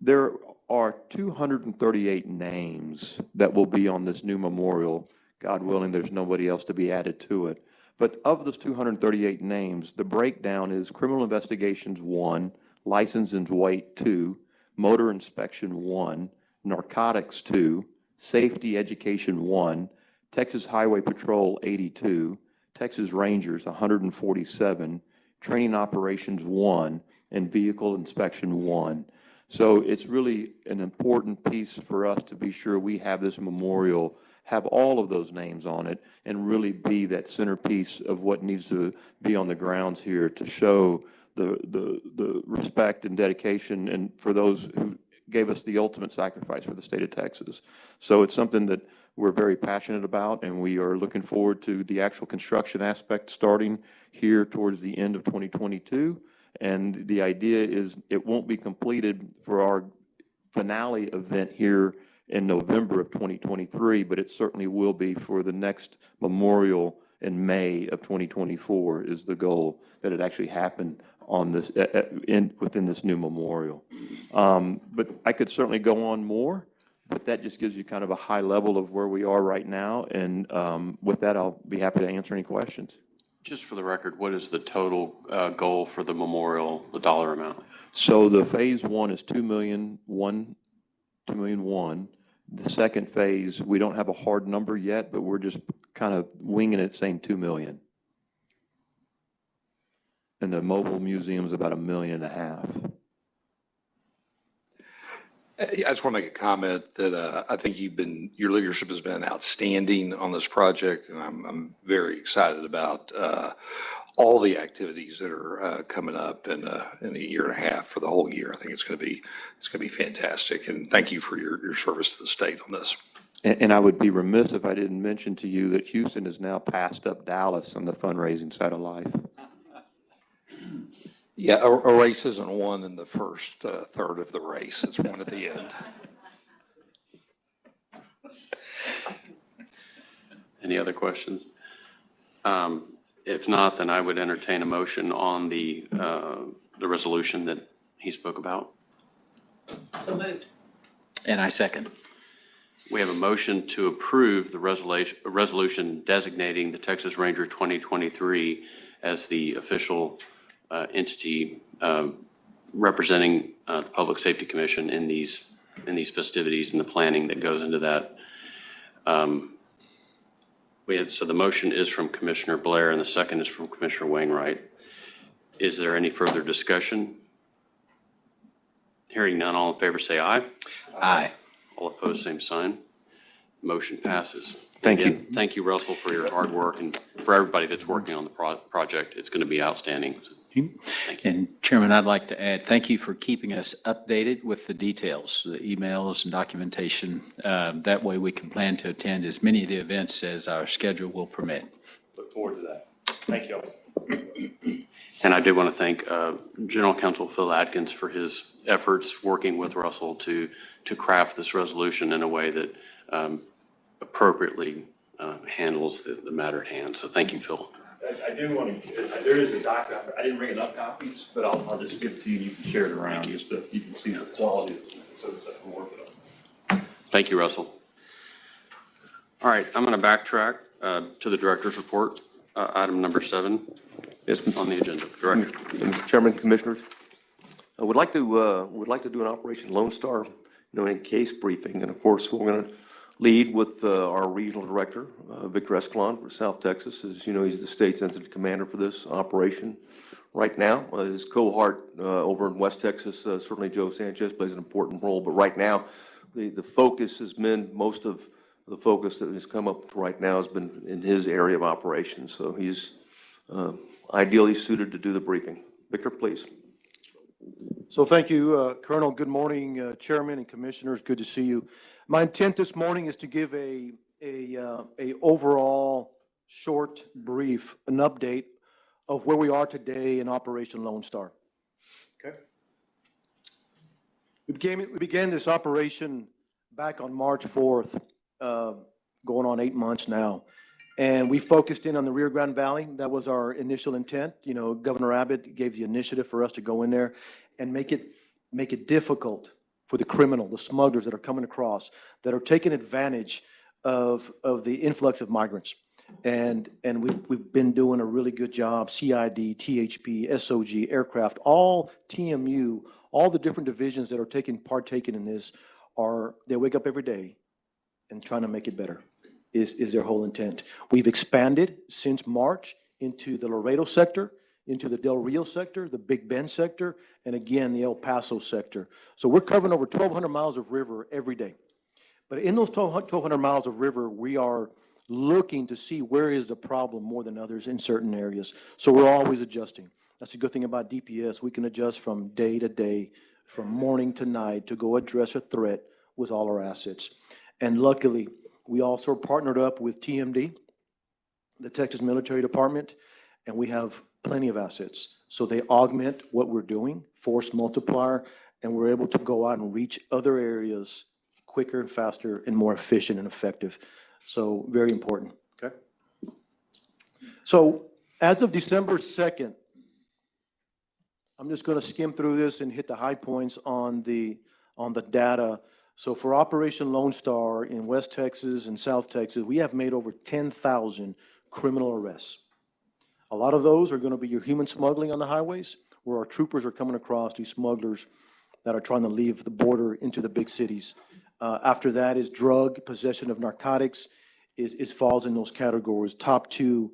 there are 238 names that will be on this new memorial. God willing, there's nobody else to be added to it. But of those 238 names, the breakdown is criminal investigations 1, license and weight 2, motor inspection 1, narcotics 2, safety education 1, Texas Highway Patrol 82, Texas Rangers 147, training operations 1, and vehicle inspection 1. So it's really an important piece for us to be sure we have this memorial, have all of those names on it, and really be that centerpiece of what needs to be on the grounds here to show the respect and dedication and for those who gave us the ultimate sacrifice for the state of Texas. So it's something that we're very passionate about, and we are looking forward to the actual construction aspect starting here towards the end of 2022. And the idea is it won't be completed for our finale event here in November of 2023, but it certainly will be for the next memorial in May of 2024 is the goal that it actually happen on this within this new memorial. But I could certainly go on more, but that just gives you kind of a high level of where we are right now. And with that, I'll be happy to answer any questions. Just for the record, what is the total goal for the memorial, the dollar amount? So the phase one is 2,000,001. The second phase, we don't have a hard number yet, but we're just kind of winging it, saying 2 million. And the mobile museum is about 1.5 million. I just want to make a comment that I think your leadership has been outstanding on this project, and I'm very excited about all the activities that are coming up in a year and a half for the whole year. I think it's going to be fantastic, and thank you for your service to the state on this. And I would be remiss if I didn't mention to you that Houston has now passed up Dallas on the fundraising side of life. Yeah, a race isn't won in the first third of the race. It's won at the end. Any other questions? If not, then I would entertain a motion on the resolution that he spoke about. So moved. And I second. We have a motion to approve the resolution designating the Texas Ranger 2023 as the official entity representing the Public Safety Commission in these festivities and the planning that goes into that. So the motion is from Commissioner Blair and the second is from Commissioner Wainwright. Is there any further discussion? Hearing none, all in favor say aye. Aye. All opposed, same sign. Motion passes. Thank you. Again, thank you, Russell, for your hard work and for everybody that's working on the project. It's going to be outstanding. Thank you. And Chairman, I'd like to add, thank you for keeping us updated with the details, the emails and documentation. That way we can plan to attend as many of the events as our schedule will permit. Look forward to that. Thank you all. And I do want to thank General Counsel Phil Atkins for his efforts working with Russell to craft this resolution in a way that appropriately handles the matter at hand. So thank you, Phil. I do want to, there is a document, I didn't bring enough copies, but I'll just give it to you, you can share it around, just so you can see the quality so that I can work it on. Thank you, Russell. All right, I'm going to backtrack to the director's report, item number 7 on the agenda. Director. Mr. Chairman, Commissioners, I would like to do an Operation Lone Star, in case briefing, and of course we're going to lead with our regional director, Victor Escalon for South Texas. As you know, he's the state's incident commander for this operation right now. His cohort over in West Texas, certainly Joe Sanchez, plays an important role, but right now the focus has been, most of the focus that has come up right now has been in his area of operations. So he's ideally suited to do the briefing. Victor, please. So thank you, Colonel. Good morning, Chairman and Commissioners. Good to see you. My intent this morning is to give a overall short brief, an update of where we are today in Operation Lone Star. Okay. We began this operation back on March 4th, going on 8 months now. And we focused in on the Rio Grande Valley. That was our initial intent. Governor Abbott gave the initiative for us to go in there and make it difficult for the criminal, the smugglers that are coming across, that are taking advantage of the influx of migrants. And we've been doing a really good job. CID, THP, SOG, aircraft, all TMU, all the different divisions that are partaking in this they wake up every day and trying to make it better is their whole intent. We've expanded since March into the Laredo sector, into the Del Rio sector, the Big Bend sector, and again, the El Paso sector. So we're covering over 1,200 miles of river every day. But in those 1,200 miles of river, we are looking to see where is the problem more than others in certain areas. So we're always adjusting. That's the good thing about DPS. We can adjust from day to day, from morning to night, to go address a threat with all our assets. And luckily, we also partnered up with TMD, the Texas Military Department, and we have plenty of assets. So they augment what we're doing, force multiplier, and we're able to go out and reach other areas quicker and faster and more efficient and effective. So very important, okay? So as of December 2nd, I'm just going to skim through this and hit the high points on the data. So for Operation Lone Star in West Texas and South Texas, we have made over 10,000 criminal arrests. A lot of those are going to be your human smuggling on the highways, where our troopers are coming across these smugglers that are trying to leave the border into the big cities. After that is drug, possession of narcotics, falls in those categories. Top two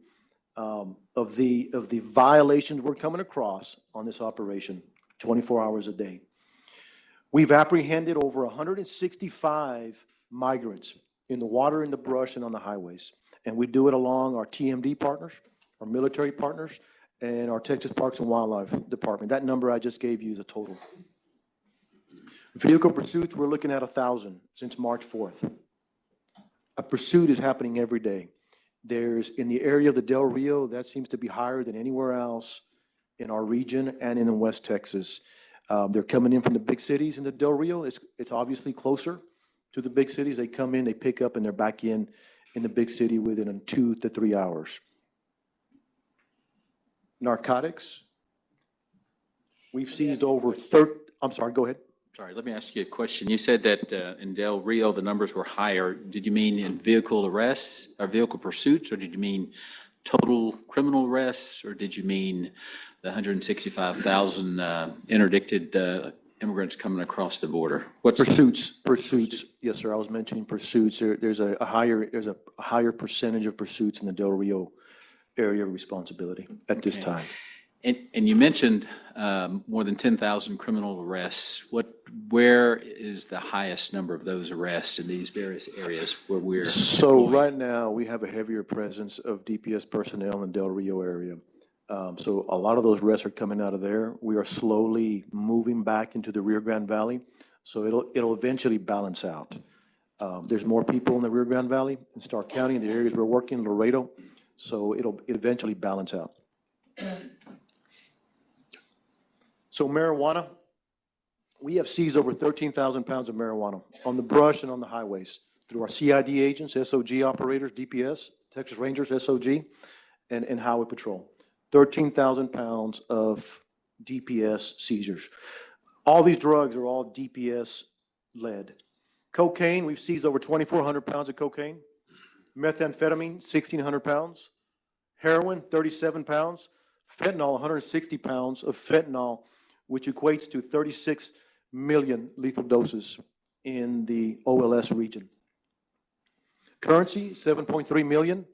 of the violations we're coming across on this operation, 24 hours a day. We've apprehended over 165 migrants in the water, in the brush, and on the highways. And we do it along our TMD partners, our military partners, and our Texas Parks and Wildlife Department. That number I just gave you is a total. Vehicle pursuits, we're looking at 1,000 since March 4th. A pursuit is happening every day. There's, in the area of the Del Rio, that seems to be higher than anywhere else in our region and in West Texas. They're coming in from the big cities in the Del Rio. It's obviously closer to the big cities. They come in, they pick up, and they're back in the big city within 2 to 3 hours. Narcotics, we've seized over 30, I'm sorry, go ahead. Sorry, let me ask you a question. You said that in Del Rio, the numbers were higher. Did you mean in vehicle arrests or vehicle pursuits, or did you mean total criminal arrests, or did you mean the 165,000 interdicted immigrants coming across the border? What's Pursuits. Yes, sir. I was mentioning pursuits. There's a higher percentage of pursuits in the Del Rio area of responsibility at this time. And you mentioned more than 10,000 criminal arrests. Where is the highest number of those arrests in these various areas where we're deploying? Right now, we have a heavier presence of DPS personnel in Del Rio area. So a lot of those arrests are coming out of there. We are slowly moving back into the Rio Grande Valley, so it'll eventually balance out. There's more people in the Rio Grande Valley, in Stark County, in the areas we're working, Laredo, so it'll eventually balance out. So marijuana, we have seized over 13,000 pounds of marijuana on the brush and on the highways through our CID agents, SOG operators, DPS, Texas Rangers, SOG, and Highway Patrol. 13,000 pounds of DPS seizures. All these drugs are all DPS led. Cocaine, we've seized over 2,400 pounds of cocaine. Methamphetamine, 1,600 pounds. Heroin, 37 pounds. Fentanyl, 160 pounds of fentanyl, which equates to 36 million lethal doses in the OLS region. Currency, 7.3 million.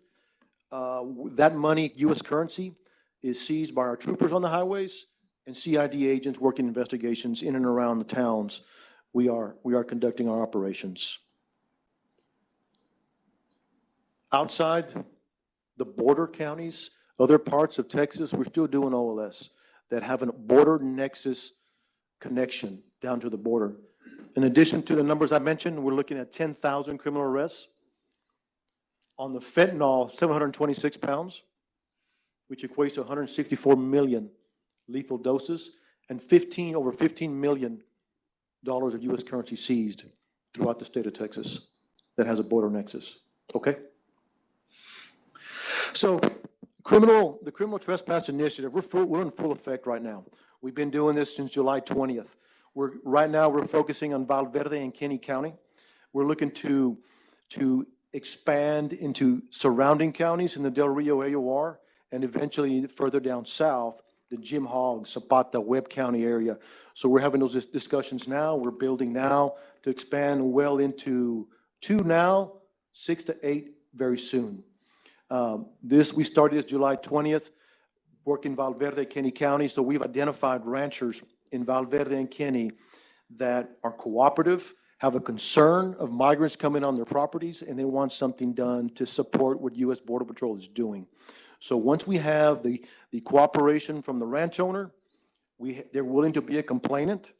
That money, U.S. currency, is seized by our troopers on the highways and CID agents working investigations in and around the towns we are conducting our operations. Outside the border counties, other parts of Texas, we're still doing OLS that have a border nexus connection down to the border. In addition to the numbers I mentioned, we're looking at 10,000 criminal arrests. On the fentanyl, 726 pounds, which equates to 164 million lethal doses, and over $15 million of U.S. currency seized throughout the state of Texas that has a border nexus. Okay? So the criminal trespass initiative, we're in full effect right now. We've been doing this since July 20th. Right now we're focusing on Valverde and Kenny County. We're looking to expand into surrounding counties in the Del Rio AOR, and eventually further down south, the Jim Hogg, Zapata, Webb County area. So we're having those discussions now. We're building now to expand well into 2 now, 6 to 8 very soon. We started this July 20th, working Valverde, Kenny County. So we've identified ranchers in Valverde and Kenny that are cooperative, have a concern of migrants coming on their properties, and they want something done to support what U.S. Border Patrol is doing. So once we have the cooperation from the ranch owner, they're willing to be a complainant,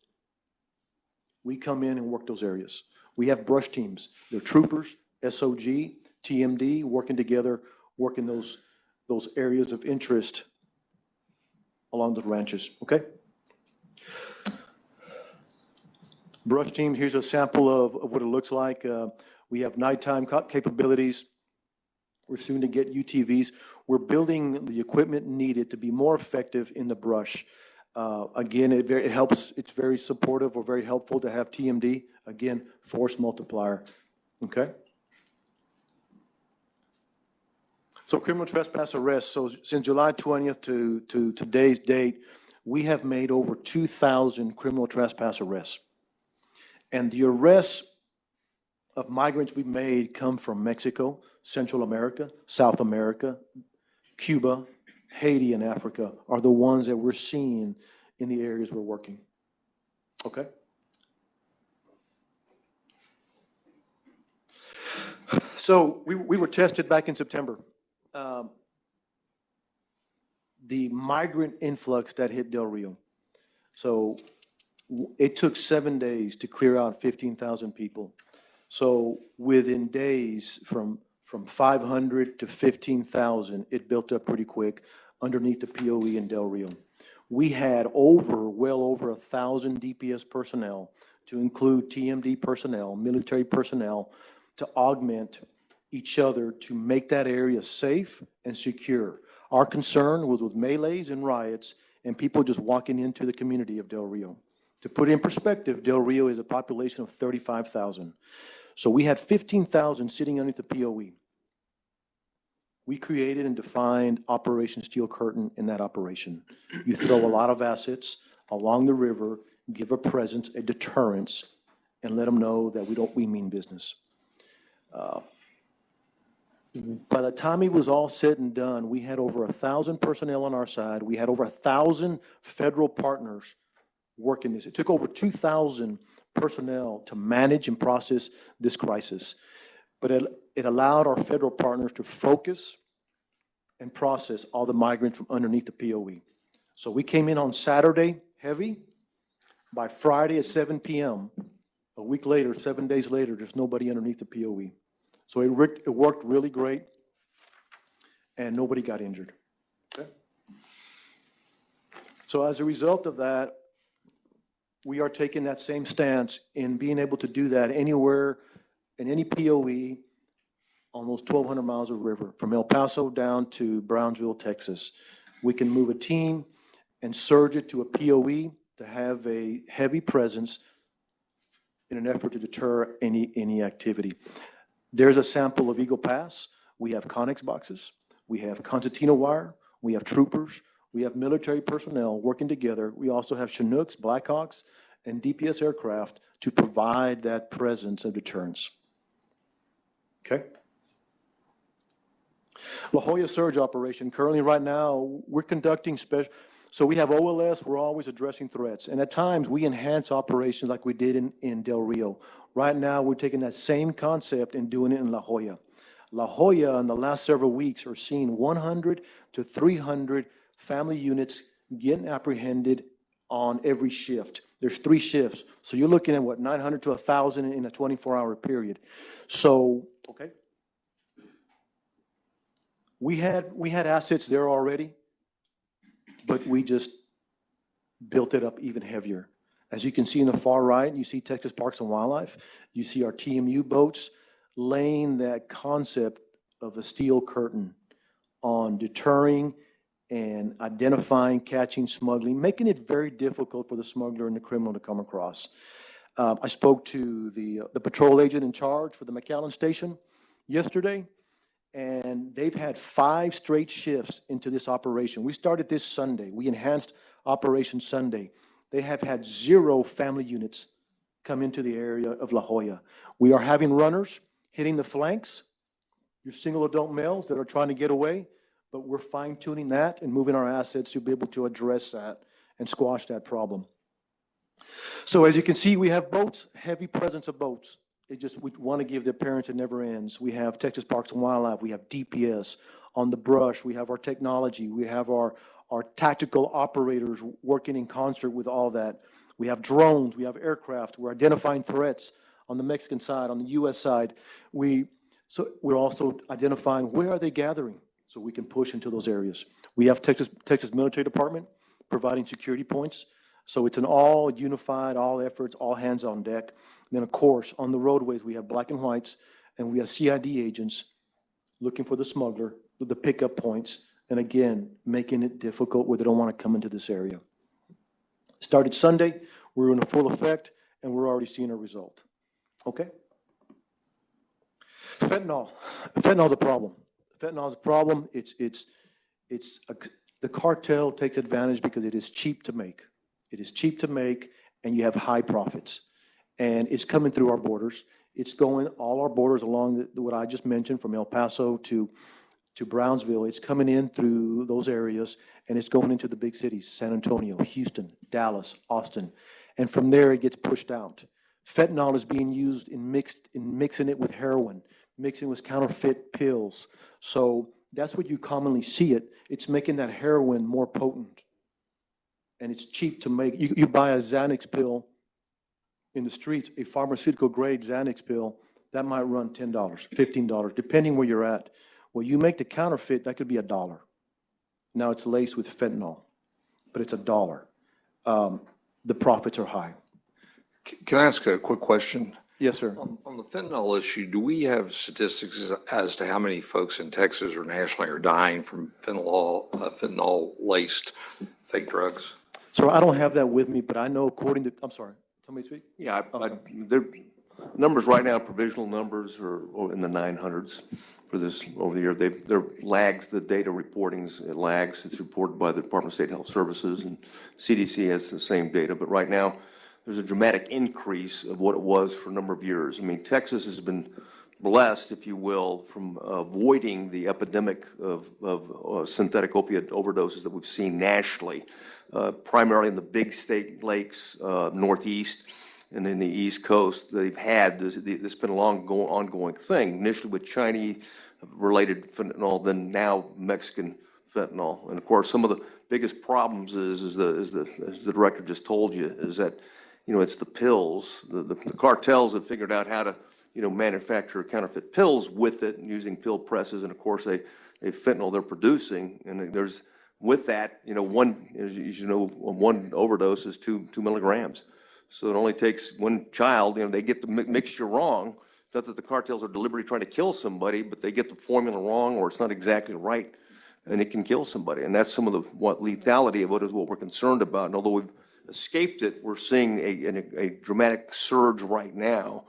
we come in and work those areas. We have brush teams. They're troopers, SOG, TMD, working together, working those areas of interest along the ranches, okay? Brush team, here's a sample of what it looks like. We have nighttime capabilities. We're soon to get UTVs. We're building the equipment needed to be more effective in the brush. Again, it helps, it's very supportive or very helpful to have TMD. Again, force multiplier, okay? So criminal trespass arrests, so since July 20th to today's date, we have made over 2,000 criminal trespass arrests. And the arrests of migrants we've made come from Mexico, Central America, South America, Cuba, Haiti, and Africa are the ones that we're seeing in the areas we're working. Okay? So we were tested back in September. The migrant influx that hit Del Rio. So it took 7 days to clear out 15,000 people. So within days, from 500 to 15,000, it built up pretty quick underneath the POE in Del Rio. We had well over 1,000 DPS personnel, to include TMD personnel, military personnel, to augment each other to make that area safe and secure. Our concern was with melees and riots and people just walking into the community of Del Rio. To put it in perspective, Del Rio is a population of 35,000. So we had 15,000 sitting underneath the POE. We created and defined Operation Steel Curtain in that operation. You throw a lot of assets along the river, give a presence, a deterrence, and let them know that we mean business. By the time it was all said and done, we had over 1,000 personnel on our side. We had over 1,000 federal partners working this. It took over 2,000 personnel to manage and process this crisis. But it allowed our federal partners to focus and process all the migrants from underneath the POE. So we came in on Saturday heavy. By Friday at 7 p.m., a week later, 7 days later, there's nobody underneath the POE. So it worked really great, and nobody got injured. Okay? So as a result of that, we are taking that same stance in being able to do that anywhere, in any POE, on those 1,200 miles of river, from El Paso down to Brownsville, Texas. We can move a team and surge it to a POE to have a heavy presence in an effort to deter any activity. There's a sample of Eagle Pass. We have Connex boxes. We have concertina wire. We have troopers. We have military personnel working together. We also have Chinooks, Blackhawks, and DPS aircraft to provide that presence of deterrence. Okay? La Jolla Surge Operation. Currently, right now, we're conducting special. So we have OLS, we're always addressing threats. And at times, we enhance operations like we did in Del Rio. Right now, we're taking that same concept and doing it in La Jolla. La Jolla, in the last several weeks, are seeing 100 to 300 family units getting apprehended on every shift. There's 3 shifts. So you're looking at, 900 to 1,000 in a 24-hour period. So, okay. We had assets there already, but we just built it up even heavier. As you can see in the far right, you see Texas Parks and Wildlife. You see our TMU boats laying that concept of a steel curtain on deterring and identifying, catching, smuggling, making it very difficult for the smuggler and the criminal to come across. I spoke to the patrol agent in charge for the McAllen station yesterday, and they've had 5 straight shifts into this operation. We started this Sunday. We enhanced Operation Sunday. They have had 0 family units come into the area of La Jolla. We are having runners hitting the flanks, your single adult males that are trying to get away, but we're fine-tuning that and moving our assets to be able to address that and squash that problem. So as you can see, we have boats, heavy presence of boats. We want to give the appearance it never ends. We have Texas Parks and Wildlife. We have DPS on the brush. We have our technology. We have our tactical operators working in concert with all that. We have drones. We have aircraft. We're identifying threats on the Mexican side, on the U.S. side. We're also identifying where are they gathering so we can push into those areas. We have Texas Military Department providing security points. So it's an all unified, all efforts, all hands on deck. And then, of course, on the roadways, we have black and whites, and we have CID agents looking for the smuggler, the pickup points, and again, making it difficult where they don't want to come into this area. Started Sunday, we're in full effect, and we're already seeing a result. Okay? Fentanyl. Fentanyl's a problem. Fentanyl's a problem. The cartel takes advantage because it is cheap to make. It is cheap to make, and you have high profits. And it's coming through our borders. It's going all our borders along what I just mentioned, from El Paso to Brownsville. It's coming in through those areas, and it's going into the big cities, San Antonio, Houston, Dallas, Austin. And from there, it gets pushed out. Fentanyl is being used in mixing it with heroin, mixing with counterfeit pills. So that's what you commonly see it. It's making that heroin more potent. And it's cheap to make. You buy a Xanax pill in the streets, a pharmaceutical grade Xanax pill, that might run $10, $15, depending where you're at. Well, you make the counterfeit, that could be $1. Now it's laced with fentanyl, but it's $1. The profits are high. Can I ask a quick question? Yes, sir. On the fentanyl issue, do we have statistics as to how many folks in Texas or nationally are dying from fentanyl-laced fake drugs? So I don't have that with me, but I know according to, I'm sorry, somebody speak? Yeah, the numbers right now, provisional numbers are in the 900s for this over the year. There lags, the data reportings, it lags. It's reported by the Department of State Health Services, and CDC has the same data. But right now, there's a dramatic increase of what it was for a number of years. I mean, Texas has been blessed, if you will, from avoiding the epidemic of synthetic opiate overdoses that we've seen nationally, primarily in the big state lakes, Northeast, and in the East Coast. They've had this been a long ongoing thing, initially with Chinese-related fentanyl, then now Mexican fentanyl. And of course, some of the biggest problems as the director just told you, is that, it's the pills. The cartels have figured out how to, manufacture counterfeit pills with it, using pill presses, and of course, they fentanyl they're producing, and there's, with that, one overdose is 2 milligrams. So it only takes one child, they get the mixture wrong. Not that the cartels are deliberately trying to kill somebody, but they get the formula wrong, or it's not exactly right, and it can kill somebody. And that's some of the lethality of what we're concerned about. And although we've escaped it, we're seeing a dramatic surge right now,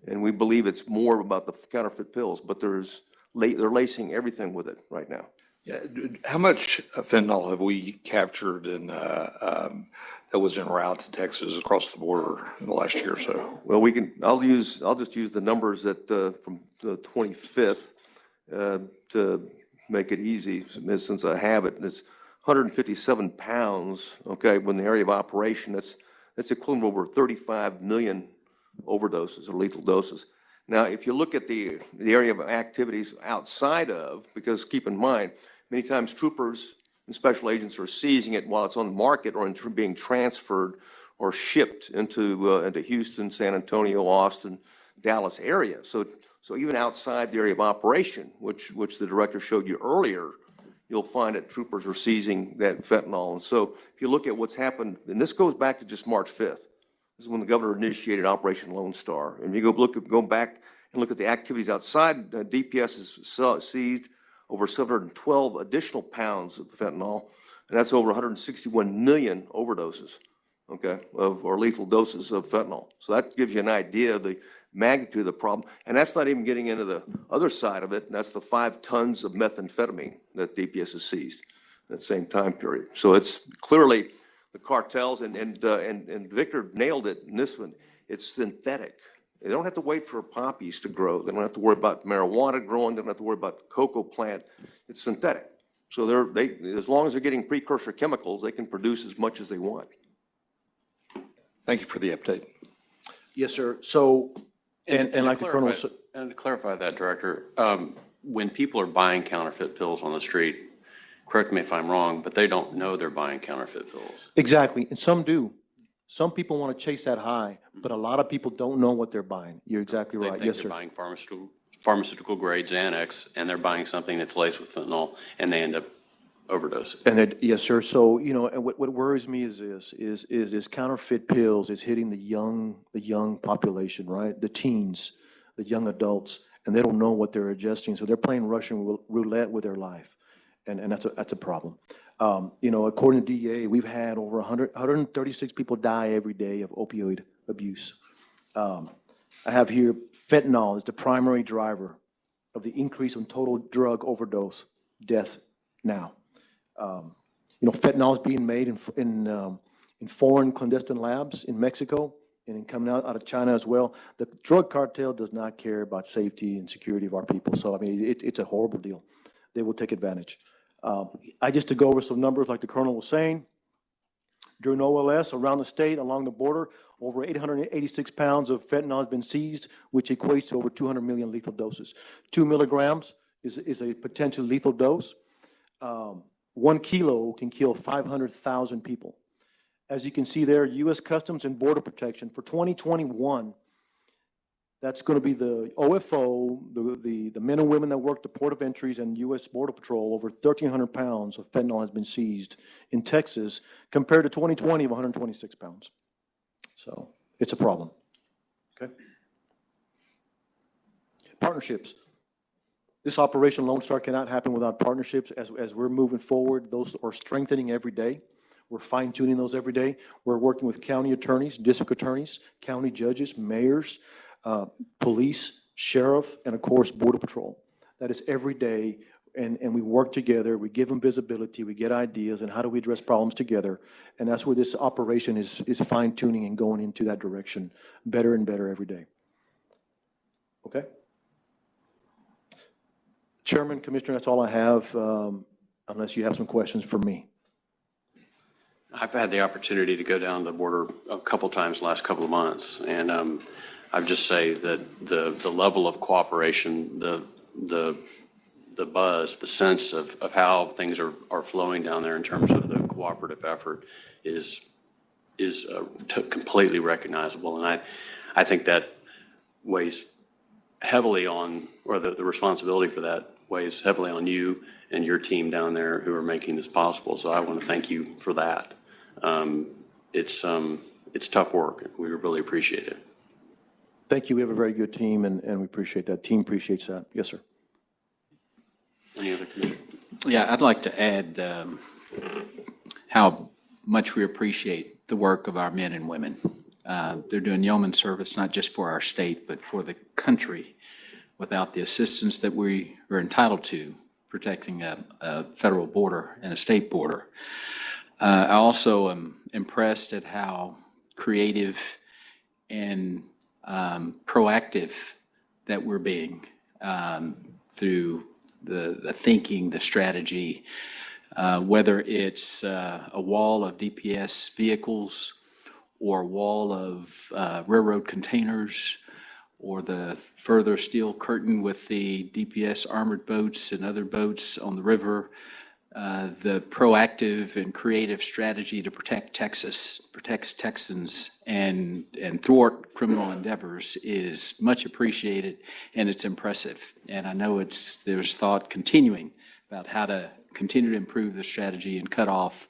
and we believe it's more about the counterfeit pills. But they're lacing everything with it right now. Yeah, how much fentanyl have we captured that was en route to Texas across the border in the last year or so? Well, I'll just use the numbers that from the 25th to make it easy, since I have it. It's 157 pounds. Okay, when the area of operation, that's equivalent to over 35 million overdoses or lethal doses. Now, if you look at the area of activities outside of, because keep in mind, many times troopers and special agents are seizing it while it's on the market, or being transferred or shipped into Houston, San Antonio, Austin, Dallas area. So even outside the area of operation, which the director showed you earlier, you'll find that troopers are seizing that fentanyl. And so if you look at what's happened, and this goes back to just March 5th. This is when the governor initiated Operation Lone Star. And you go back and look at the activities outside, DPS has seized over 712 additional pounds of fentanyl, and that's over 161 million overdoses, okay, or lethal doses of fentanyl. So that gives you an idea of the magnitude of the problem. And that's not even getting into the other side of it, and that's the 5 tons of methamphetamine that DPS has seized in that same time period. So it's clearly the cartels, and Victor nailed it in this one. It's synthetic. They don't have to wait for poppies to grow. They don't have to worry about marijuana growing. They don't have to worry about cocoa plant. It's synthetic. So as long as they're getting precursor chemicals, they can produce as much as they want. Thank you for the update. Yes, sir. So, and like the Colonel said. And to clarify that, Director, when people are buying counterfeit pills on the street, correct me if I'm wrong, but they don't know they're buying counterfeit pills. Exactly, and some do. Some people want to chase that high, but a lot of people don't know what they're buying. You're exactly right. Yes, sir. They're buying pharmaceutical grade Xanax, and they're buying something that's laced with fentanyl, and they end up overdosing. And yes, sir. So, and what worries me is this, is counterfeit pills is hitting the young population, right? The teens, the young adults, and they don't know what they're ingesting. So they're playing Russian roulette with their life. And that's a problem. According to DEA, we've had over 136 people die every day of opioid abuse. I have here fentanyl is the primary driver of the increase in total drug overdose death now. Fentanyl is being made in foreign clandestine labs in Mexico and in coming out of China as well. The drug cartel does not care about safety and security of our people. So, it's a horrible deal. They will take advantage. To go over some numbers like the Colonel was saying, during OLS around the state, along the border, over 886 pounds of fentanyl has been seized, which equates to over 200 million lethal doses. 2 milligrams is a potential lethal dose. 1 kilo can kill 500,000 people. As you can see there, U.S. Customs and Border Protection for 2021, that's going to be the OFO, the men and women that work the port of entries and U.S. Border Patrol. Over 1,300 pounds of fentanyl has been seized in Texas compared to 2020 of 126 pounds. So it's a problem. Okay. Partnerships. This Operation Lone Star cannot happen without partnerships. As we're moving forward, those are strengthening every day. We're fine-tuning those every day. We're working with county attorneys, district attorneys, county judges, mayors, police, sheriff, and of course, Border Patrol. That is every day, and we work together. We give them visibility. We get ideas, and how do we address problems together? And that's where this operation is fine-tuning and going into that direction better and better every day. Okay? Chairman, Commissioner, that's all I have, unless you have some questions for me. I've had the opportunity to go down the border a couple times the last couple of months, and I'd just say that the level of cooperation, the buzz, the sense of how things are flowing down there in terms of the cooperative effort is completely recognizable, and I think that weighs heavily on, or the responsibility for that weighs heavily on you and your team down there who are making this possible. So I want to thank you for that. It's tough work. We really appreciate it. Thank you. We have a very good team, and we appreciate that. Team appreciates that. Yes, sir. Any other commissioners? Yeah, I'd like to add how much we appreciate the work of our men and women. They're doing yeoman service, not just for our state, but for the country. Without the assistance that we are entitled to, protecting a federal border and a state border. I also am impressed at how creative and proactive that we're being through the thinking, the strategy, whether it's a wall of DPS vehicles or a wall of railroad containers, or the further steel curtain with the DPS armored boats and other boats on the river. The proactive and creative strategy to protect Texas, protects Texans, and thwart criminal endeavors is much appreciated, and it's impressive. And I know there's thought continuing about how to continue to improve the strategy and cut off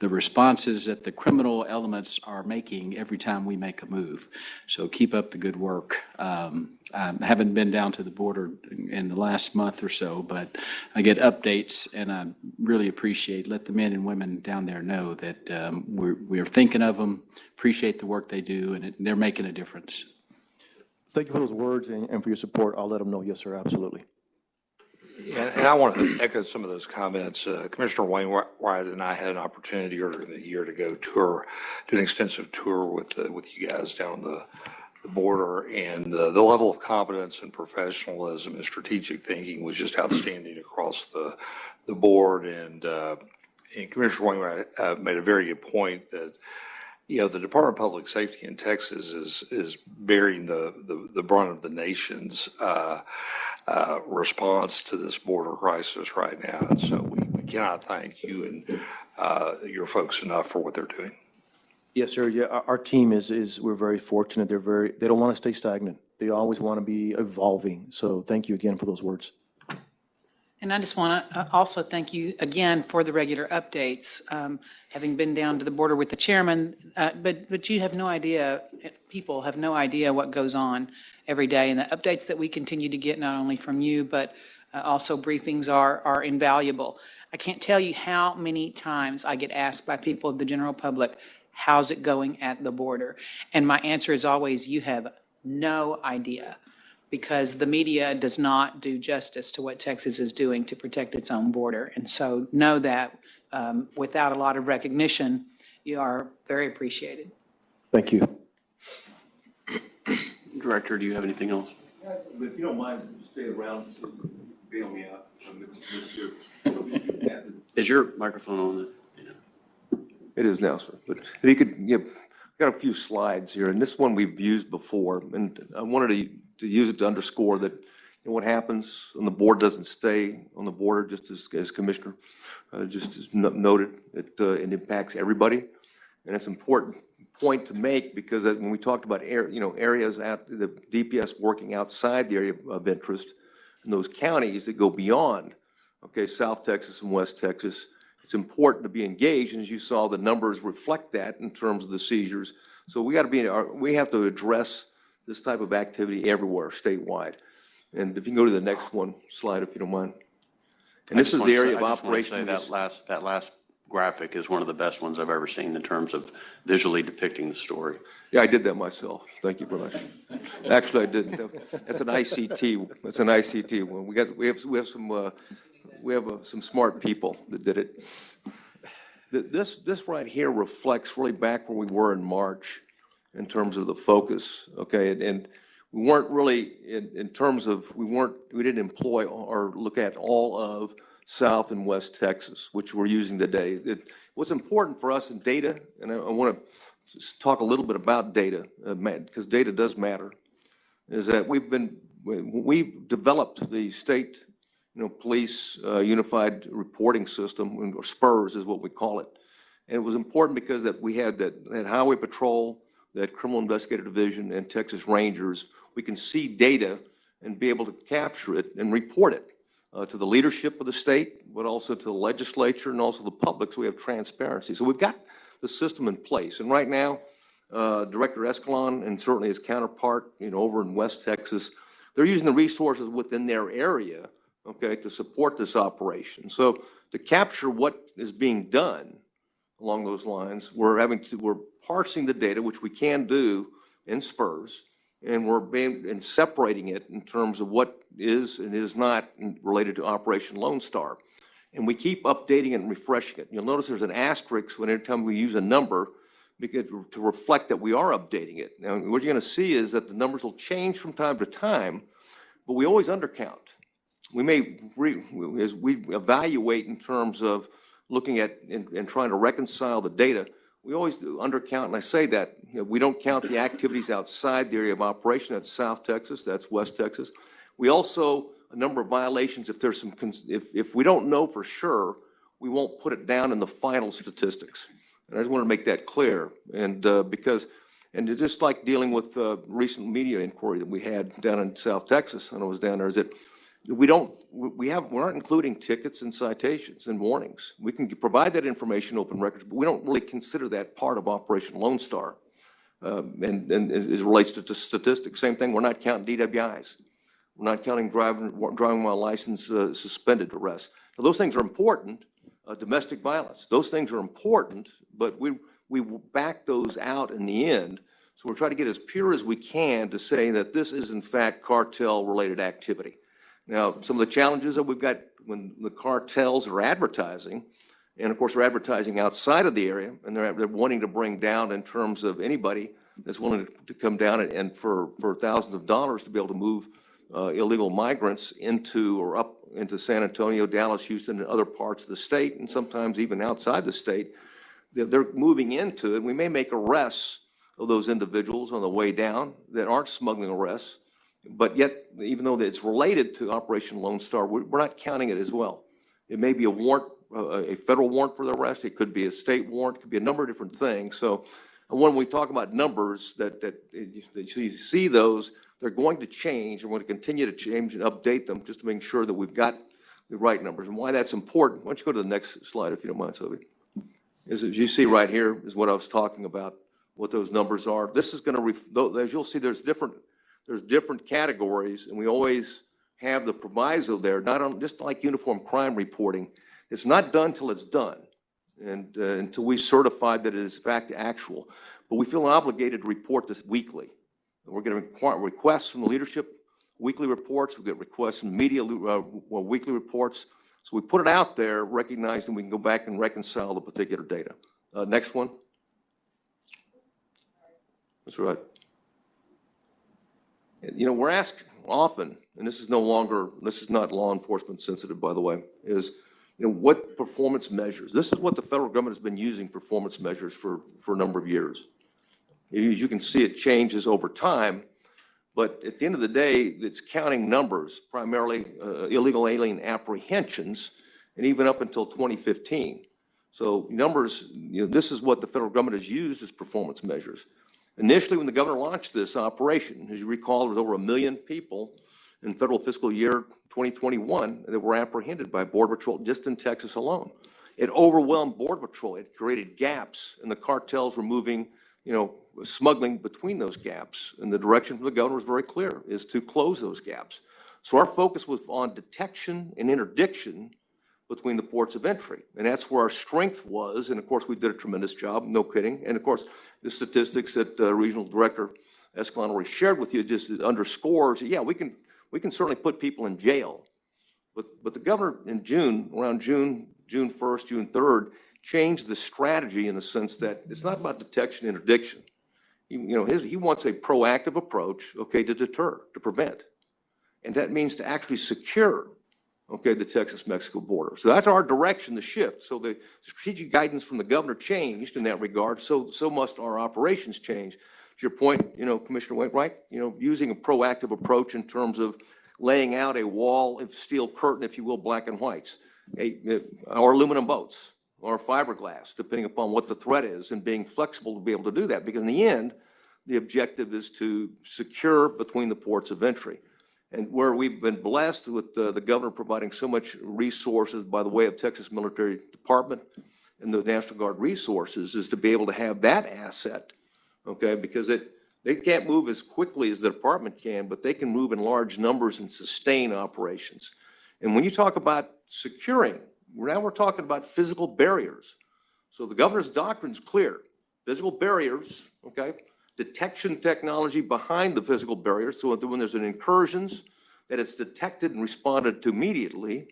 the responses that the criminal elements are making every time we make a move. So keep up the good work. I haven't been down to the border in the last month or so, but I get updates, and I really let the men and women down there know that we're thinking of them, appreciate the work they do, and they're making a difference. Thank you for those words and for your support. I'll let them know. Yes, sir, absolutely. Yeah, and I want to echo some of those comments. Commissioner Wainwright and I had an opportunity earlier in the year to go do an extensive tour with you guys down the border, and the level of competence and professionalism and strategic thinking was just outstanding across the board. And Commissioner Wainwright made a very good point that the Department of Public Safety in Texas is bearing the brunt of the nation's response to this border crisis right now. And so we cannot thank you and your folks enough for what they're doing. Yes, sir. Yeah, our team we're very fortunate. They don't want to stay stagnant. They always want to be evolving. So thank you again for those words. And I just want to also thank you again for the regular updates. Having been down to the border with the chairman, but you have no idea, people have no idea what goes on every day. And the updates that we continue to get, not only from you, but also briefings are invaluable. I can't tell you how many times I get asked by people of the general public, how's it going at the border? And my answer is always, you have no idea, because the media does not do justice to what Texas is doing to protect its own border. And so know that without a lot of recognition, you are very appreciated. Thank you. Director, do you have anything else? But if you don't mind, stay around, so bail me out. Is your microphone on? It is now, sir. But if you could, got a few slides here, and this one we've used before, and I wanted to use it to underscore that what happens on the board doesn't stay on the border, just as Commissioner just as noted, it impacts everybody. And it's an important point to make, because when we talked about areas at the DPS working outside the area of interest, and those counties that go beyond, okay, South Texas and West Texas, it's important to be engaged, and as you saw, the numbers reflect that in terms of the seizures. So we have to address this type of activity everywhere, statewide. And if you can go to the next one slide, if you don't mind. And this is the area of operation. That last graphic is one of the best ones I've ever seen in terms of visually depicting the story. Yeah, I did that myself. Thank you very much. Actually, I didn't. That's an ICT. That's an ICT one. We have some smart people that did it. This right here reflects really back where we were in March in terms of the focus. Okay, and we weren't really in terms of we didn't employ or look at all of South and West Texas, which we're using today. What's important for us in data, and I want to just talk a little bit about data, because data does matter, is that we've developed the state, police unified reporting system, or SPURS is what we call it. And it was important because that we had that Highway Patrol, that Criminal Investigative Division, and Texas Rangers. We can see data and be able to capture it and report it to the leadership of the state, but also to the legislature and also the public, so we have transparency. So we've got the system in place. And right now, Director Escalon and certainly his counterpart, over in West Texas, they're using the resources within their area, okay, to support this operation. So to capture what is being done along those lines, we're parsing the data, which we can do in SPURS, and we're separating it in terms of what is and is not related to Operation Lone Star. And we keep updating it and refreshing it. You'll notice there's an asterisk when every time we use a number to reflect that we are updating it. Now, what you're going to see is that the numbers will change from time to time, but we always undercount. As we evaluate in terms of looking at and trying to reconcile the data, we always do undercount, and I say that we don't count the activities outside the area of operation. That's South Texas, that's West Texas. We also, a number of violations, if we don't know for sure, we won't put it down in the final statistics. And I just want to make that clear. And just like dealing with recent media inquiry that we had down in South Texas, and I was down there, is that we're not including tickets and citations and warnings. We can provide that information, open records, but we don't really consider that part of Operation Lone Star. And as it relates to statistics, same thing, we're not counting DWIs. We're not counting driving while license suspended arrests. Now, those things are important, domestic violence. Those things are important, but we back those out in the end. So we're trying to get as pure as we can to say that this is in fact cartel-related activity. Now, some of the challenges that we've got when the cartels are advertising, and of course they're advertising outside of the area, and they're wanting to bring down in terms of anybody that's willing to come down and for thousands of dollars to be able to move illegal migrants into or up into San Antonio, Dallas, Houston, and other parts of the state, and sometimes even outside the state. They're moving into it. We may make arrests of those individuals on the way down that aren't smuggling arrests, but yet, even though it's related to Operation Lone Star, we're not counting it as well. It may be a warrant, a federal warrant for the arrest. It could be a state warrant. It could be a number of different things. So when we talk about numbers that you see those, they're going to change, and we're going to continue to change and update them just to make sure that we've got the right numbers. And why that's important, why don't you go to the next slide, if you don't mind, Sylvia. As you see right here is what I was talking about, what those numbers are. This is going to, as you'll see, there's different categories, and we always have the proviso there, not on, just like uniform crime reporting, It's not done till it's done, and until we certify that it is in fact actual. But we feel obligated to report this weekly. We're going to require requests from the leadership, weekly reports. We get requests from media, weekly reports. So we put it out there, recognizing we can go back and reconcile the particular data. Next one. That's right. You know, we're asked often, and this is not law enforcement sensitive, by the way, is, you know, what performance measures? This is what the federal government has been using performance measures for a number of years. As you can see, it changes over time, but at the end of the day, it's counting numbers, primarily illegal alien apprehensions, and even up until 2015. So numbers, you know, this is what the federal government has used as performance measures. Initially, when the governor launched this operation, as you recall, there was over 1 million people in federal fiscal year 2021 that were apprehended by Border Patrol just in Texas alone. It overwhelmed Border Patrol. It created gaps, and the cartels were moving, you know, smuggling between those gaps. And the direction from the governor was very clear, is to close those gaps. So our focus was on detection and interdiction between the ports of entry. And that's where our strength was. And of course, we did a tremendous job, no kidding. And of course, the statistics that Regional Director Escalon already shared with you just underscores, yeah, we can certainly put people in jail. But the governor in June, around June 1st, June 3rd, changed the strategy in the sense that it's not about detection and interdiction. He wants a proactive approach, okay, to deter, to prevent. And that means to actually secure, okay, the Texas-Mexico border. So that's our direction, the shift. So the strategic guidance from the governor changed in that regard, so must our operations change. To your point, you know, Commissioner Wainwright, you know, using a proactive approach in terms of laying out a wall of steel curtain, if you will, black and whites, or aluminum boats, or fiberglass, depending upon what the threat is, and being flexible to be able to do that. Because in the end, the objective is to secure between the ports of entry. And where we've been blessed with the governor providing so much resources by the way of Texas Military Department and the National Guard resources is to be able to have that asset, okay, because they can't move as quickly as the department can, but they can move in large numbers and sustain operations. And when you talk about securing, now we're talking about physical barriers. So the governor's doctrine is clear. Physical barriers, okay, detection technology behind the physical barriers, so that when there's an incursions, that it's detected and responded to immediately,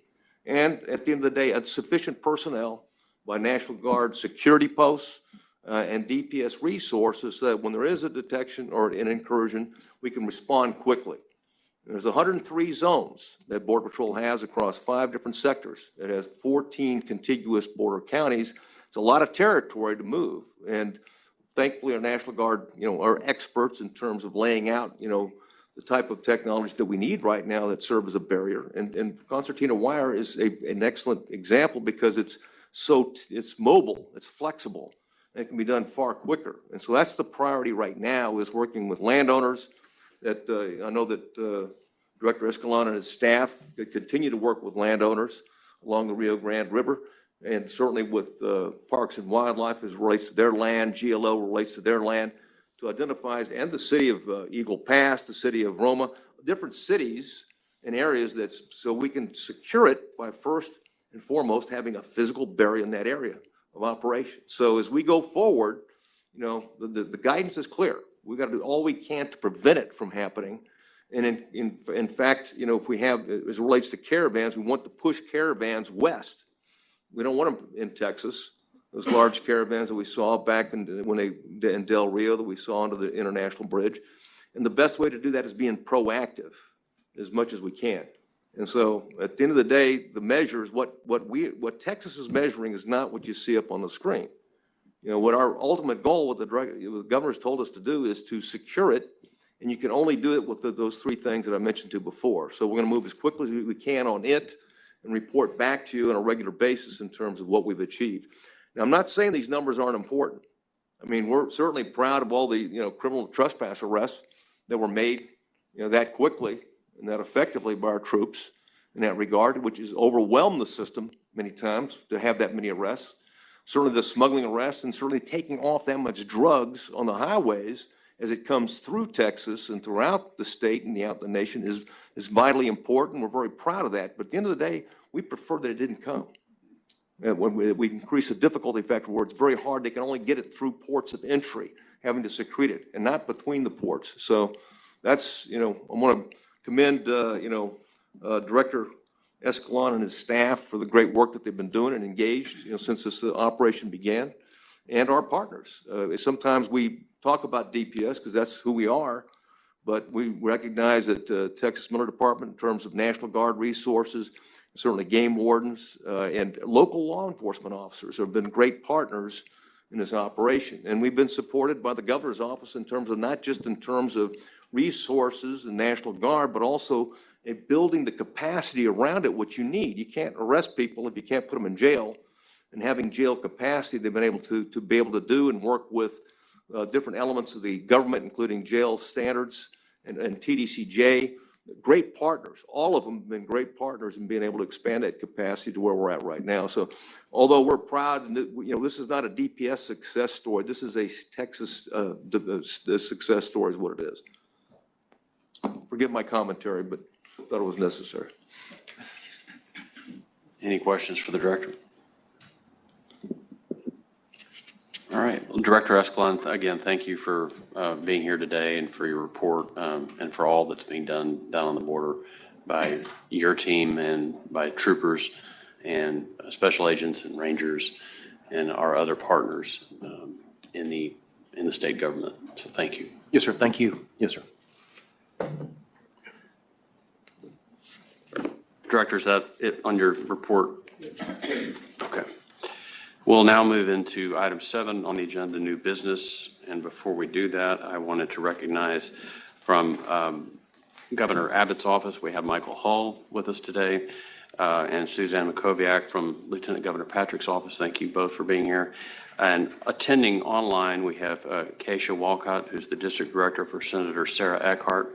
and at the end of the day, sufficient personnel by National Guard security posts and DPS resources so that when there is a detection or an incursion, we can respond quickly. There's 103 zones that Border Patrol has across 5 different sectors. It has 14 contiguous border counties. It's a lot of territory to move, and thankfully, our National Guard, you know, are experts in terms of laying out, you know, the type of technology that we need right now that serve as a barrier. And concertina wire is an excellent example because it's mobile, it's flexible, and it can be done far quicker. And so that's the priority right now, is working with landowners. That I know that Director Escalon and his staff continue to work with landowners along the Rio Grande River. And certainly with Parks and Wildlife as relates to their land, GLO relates to their land, to identify, and the city of Eagle Pass, the city of Roma, different cities and areas so we can secure it by first and foremost having a physical barrier in that area of operation. So as we go forward, you know, the guidance is clear. We've got to do all we can to prevent it from happening. And in fact, you know, if we have, as it relates to caravans, we want to push caravans west. We don't want them in Texas, those large caravans that we saw back in Del Rio that we saw under the international bridge. And the best way to do that is being proactive as much as we can. And so at the end of the day, the measures, what Texas is measuring is not what you see up on the screen. You know, what our ultimate goal, what the governor's told us to do, is to secure it. And you can only do it with those 3 things that I mentioned to before. So we're going to move as quickly as we can on it and report back to you on a regular basis in terms of what we've achieved. Now, I'm not saying these numbers aren't important. I mean, we're certainly proud of all the, you know, criminal trespass arrests that were made, you know, that quickly and that effectively by our troops in that regard, which has overwhelmed the system many times to have that many arrests. Certainly the smuggling arrests and certainly taking off that much drugs on the highways as it comes through Texas and throughout the state and the nation is vitally important. We're very proud of that. But at the end of the day, we prefer that it didn't come. when we increase the difficulty factor where it's very hard, they can only get it through ports of entry, having to secrete it, and not between the ports. So that's, I want to commend, Director Escalon and his staff for the great work that they've been doing and engaged, since this operation began, and our partners. Sometimes we talk about DPS because that's who we are, but we recognize that Texas Military Department, in terms of National Guard resources, certainly game wardens, and local law enforcement officers have been great partners in this operation. And we've been supported by the governor's office in terms of, not just in terms of resources and National Guard, but also in building the capacity around it, which you need. You can't arrest people if you can't put them in jail. And having jail capacity, they've been able to be able to do and work with different elements of the government, including jail standards and TDCJ. Great partners. All of them have been great partners in being able to expand that capacity to where we're at right now. So although we're proud, and this is not a DPS success story, this is a Texas success story is what it is. Forgive my commentary, but thought it was necessary. Any questions for the director? All right, well, Director Escalon, again, thank you for being here today and for your report and for all that's being done down on the border by your team and by troopers and special agents and rangers and our other partners in the state government. So thank you. Yes, sir. Thank you. Yes, sir. Director, is that it on your report? Okay. We'll now move into item 7 on the agenda, new business. And before we do that, I wanted to recognize from Governor Abbott's office, we have Michael Hall with us today, and Suzanne Makoviak from Lieutenant Governor Patrick's office. Thank you both for being here. And attending online, we have Keisha Walcott, who's the district director for Senator Sarah Eckhart.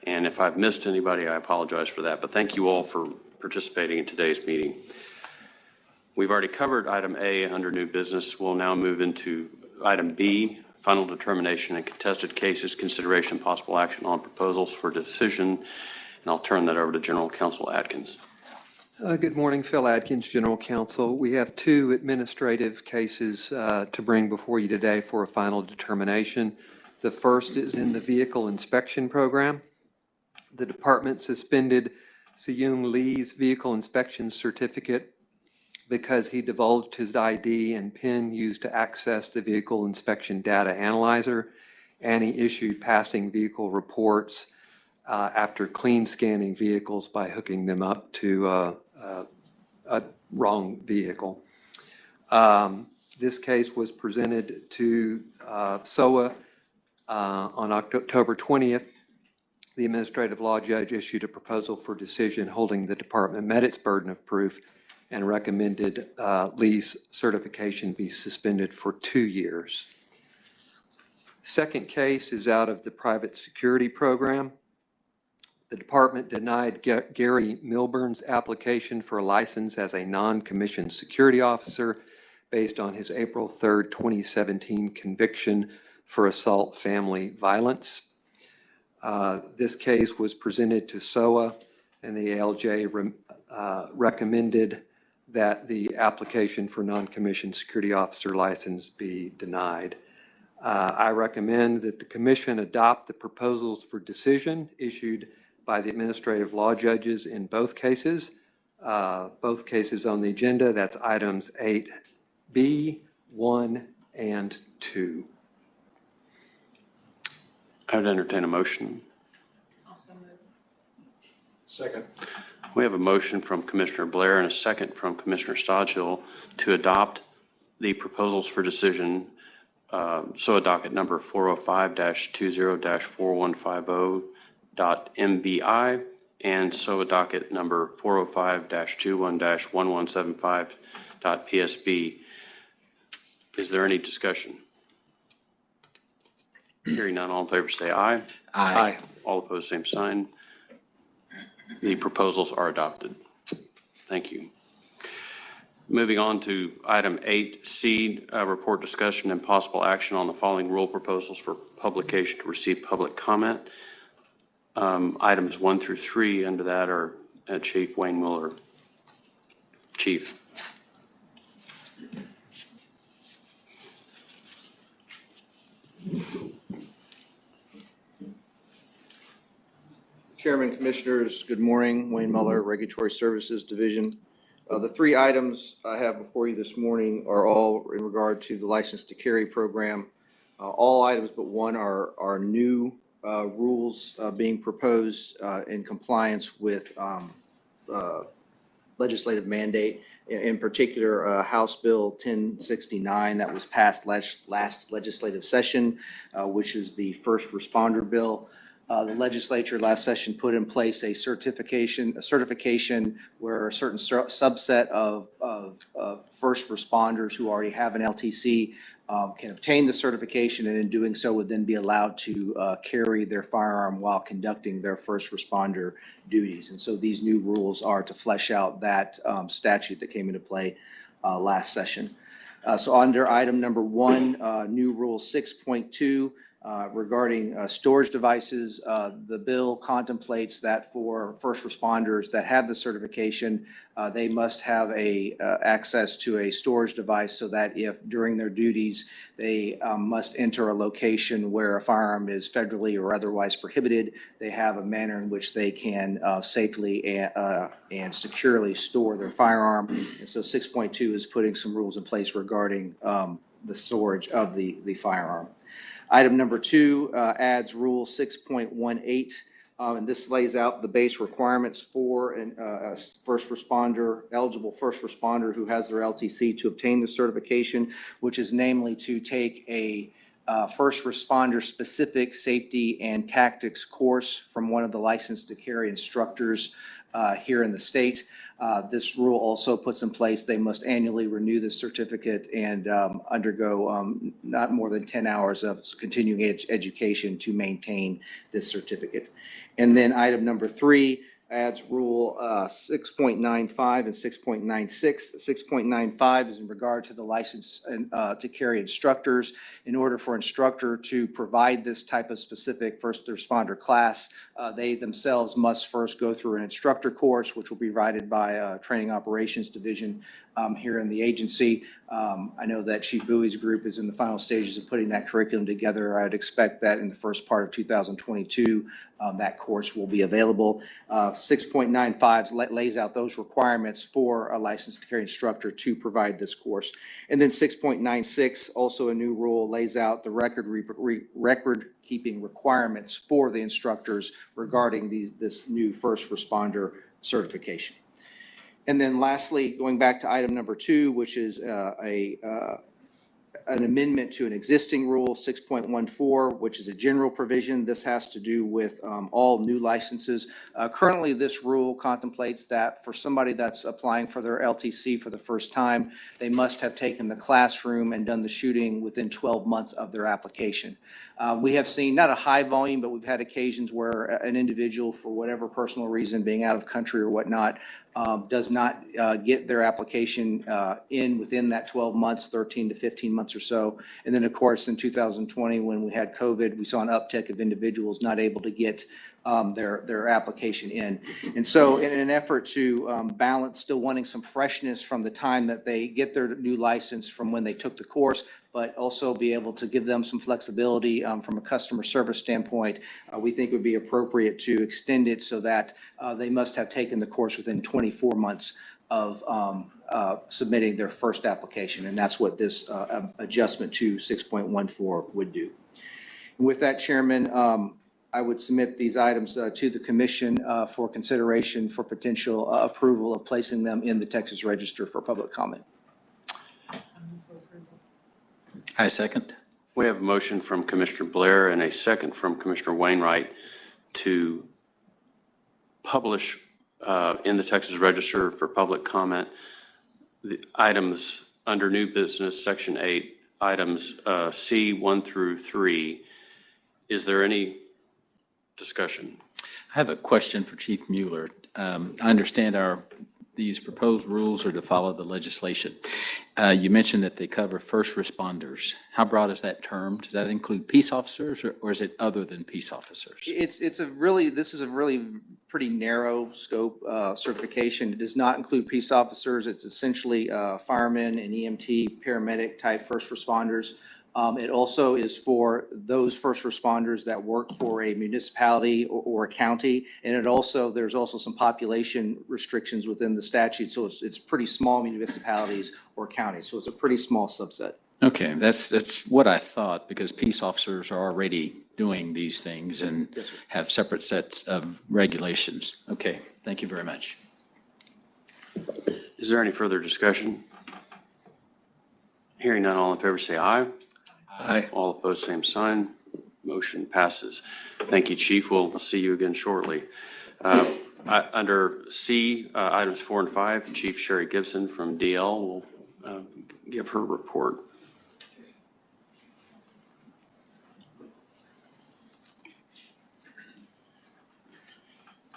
And if I've missed anybody, I apologize for that. But thank you all for participating in today's meeting. We've already covered item A under new business. We'll now move into item B, final determination and contested cases, consideration, possible action on proposals for decision. And I'll turn that over to General Counsel Atkins. Good morning, Phil Atkins, General Counsel. We have 2 administrative cases to bring before you today for a final determination. The first is in the vehicle inspection program. The department suspended Seung Lee's vehicle inspection certificate because he divulged his ID and PIN used to access the vehicle inspection data analyzer, and he issued passing vehicle reports after clean scanning vehicles by hooking them up to a wrong vehicle. This case was presented to SOA on October 20th. The administrative law judge issued a proposal for decision holding the department met its burden of proof and recommended Lee's certification be suspended for 2 years. The second case is out of the private security program. The department denied Gary Milburn's application for a license as a non-commissioned security officer based on his April 3rd, 2017 conviction for assault family violence. This case was presented to SOA, and the ALJ recommended that the application for non-commissioned security officer license be denied. I recommend that the commission adopt the proposals for decision issued by the administrative law judges in both cases on the agenda. That's items 8B, 1, and 2. I would entertain a motion. Also move. Second. We have a motion from Commissioner Blair and a second from Commissioner Stodgill to adopt the proposals for decision, SOA docket number 405-20-4150.MBI and SOA docket number 405-21-1175.PSB. Is there any discussion? Hearing none, all in favor say aye. Aye. All opposed, same sign. The proposals are adopted. Thank you. Moving on to item 8C, report discussion and possible action on the following rule proposals for publication to receive public comment. Items 1 through 3 under that are Chief Wayne Mueller. Chief. Chairman, Commissioners, good morning. Wayne Muller, Regulatory Services Division. The three items I have before you this morning are all in regard to the License to Carry program. All items but one are new rules being proposed in compliance with legislative mandate. In particular, House Bill 1069 that was passed last legislative session, which is the first responder bill. The legislature last session put in place a certification where a certain subset of first responders who already have an LTC can obtain the certification, and in doing so would then be allowed to carry their firearm while conducting their first responder duties. And so these new rules are to flesh out that statute that came into play last session. So under item number one, new rule 6.2, regarding storage devices, the bill contemplates that for first responders that have the certification, they must have access to a storage device so that if during their duties they must enter a location where a firearm is federally or otherwise prohibited, they have a manner in which they can safely and securely store their firearm. And so 6.2 is putting some rules in place regarding the storage of the firearm. Item number two adds Rule 6.18, and this lays out the base requirements for a first responder, eligible first responder who has their LTC to obtain the certification, which is namely to take a first responder specific safety and tactics course from one of the licensed to carry instructors here in the state. This rule also puts in place they must annually renew the certificate and undergo not more than 10 hours of continuing education to maintain this certificate. And then item number three adds Rule 6.95 and 6.96. 6.95 is in regard to the license to carry instructors. In order for instructor to provide this type of specific first responder class, they themselves must first go through an instructor course, which will be provided by Training Operations Division here in the agency. I know that Chief Bowie's group is in the final stages of putting that curriculum together. I'd expect that in the first part of 2022, that course will be available. 6.95 lays out those requirements for a licensed to carry instructor to provide this course. And then 6.96, also a new rule, lays out the record keeping requirements for the instructors regarding this new first responder certification. And then lastly, going back to item number two, which is an amendment to an existing rule, 6.14, which is a general provision. This has to do with all new licenses. Currently, this rule contemplates that for somebody that's applying for their LTC for the first time, they must have taken the classroom and done the shooting within 12 months of their application. We have seen not a high volume, but we've had occasions where an individual, for whatever personal reason, being out of country or whatnot, does not get their application in within that 12 months, 13 to 15 months or so. And then, of course, in 2020, when we had COVID, we saw an uptick of individuals not able to get their application in. And so in an effort to balance still wanting some freshness from the time that they get their new license from when they took the course, but also be able to give them some flexibility from a customer service standpoint, we think it would be appropriate to extend it so that they must have taken the course within 24 months of submitting their first application. And that's what this adjustment to 6.14 would do. And with that, Chairman, I would submit these items to the commission for consideration for potential approval of placing them in the Texas Register for public comment. I second. We have a motion from Commissioner Blair and a second from Commissioner Wainwright to publish in the Texas Register for public comment the items under new business, section 8, items C 1 through 3. Is there any discussion? I have a question for Chief Mueller. I understand these proposed rules are to follow the legislation. You mentioned that they cover first responders. How broad is that term? Does that include peace officers, or is it other than peace officers? This is a really pretty narrow scope certification. It does not include peace officers. It's essentially firemen and EMT, paramedic type first responders. It also is for those first responders that work for a municipality or a county. And there's also some population restrictions within the statute. So it's pretty small municipalities or counties. So it's a pretty small subset. Okay, that's what I thought, because peace officers are already doing these things and Yes, sir. have separate sets of regulations. Okay, thank you very much. Is there any further discussion? Hearing none, all in favor say aye. Aye. All opposed, same sign. Motion passes. Thank you, Chief. We'll see you again shortly. Under C, items 4 and 5, Chief Sherry Gibson from DL will give her report.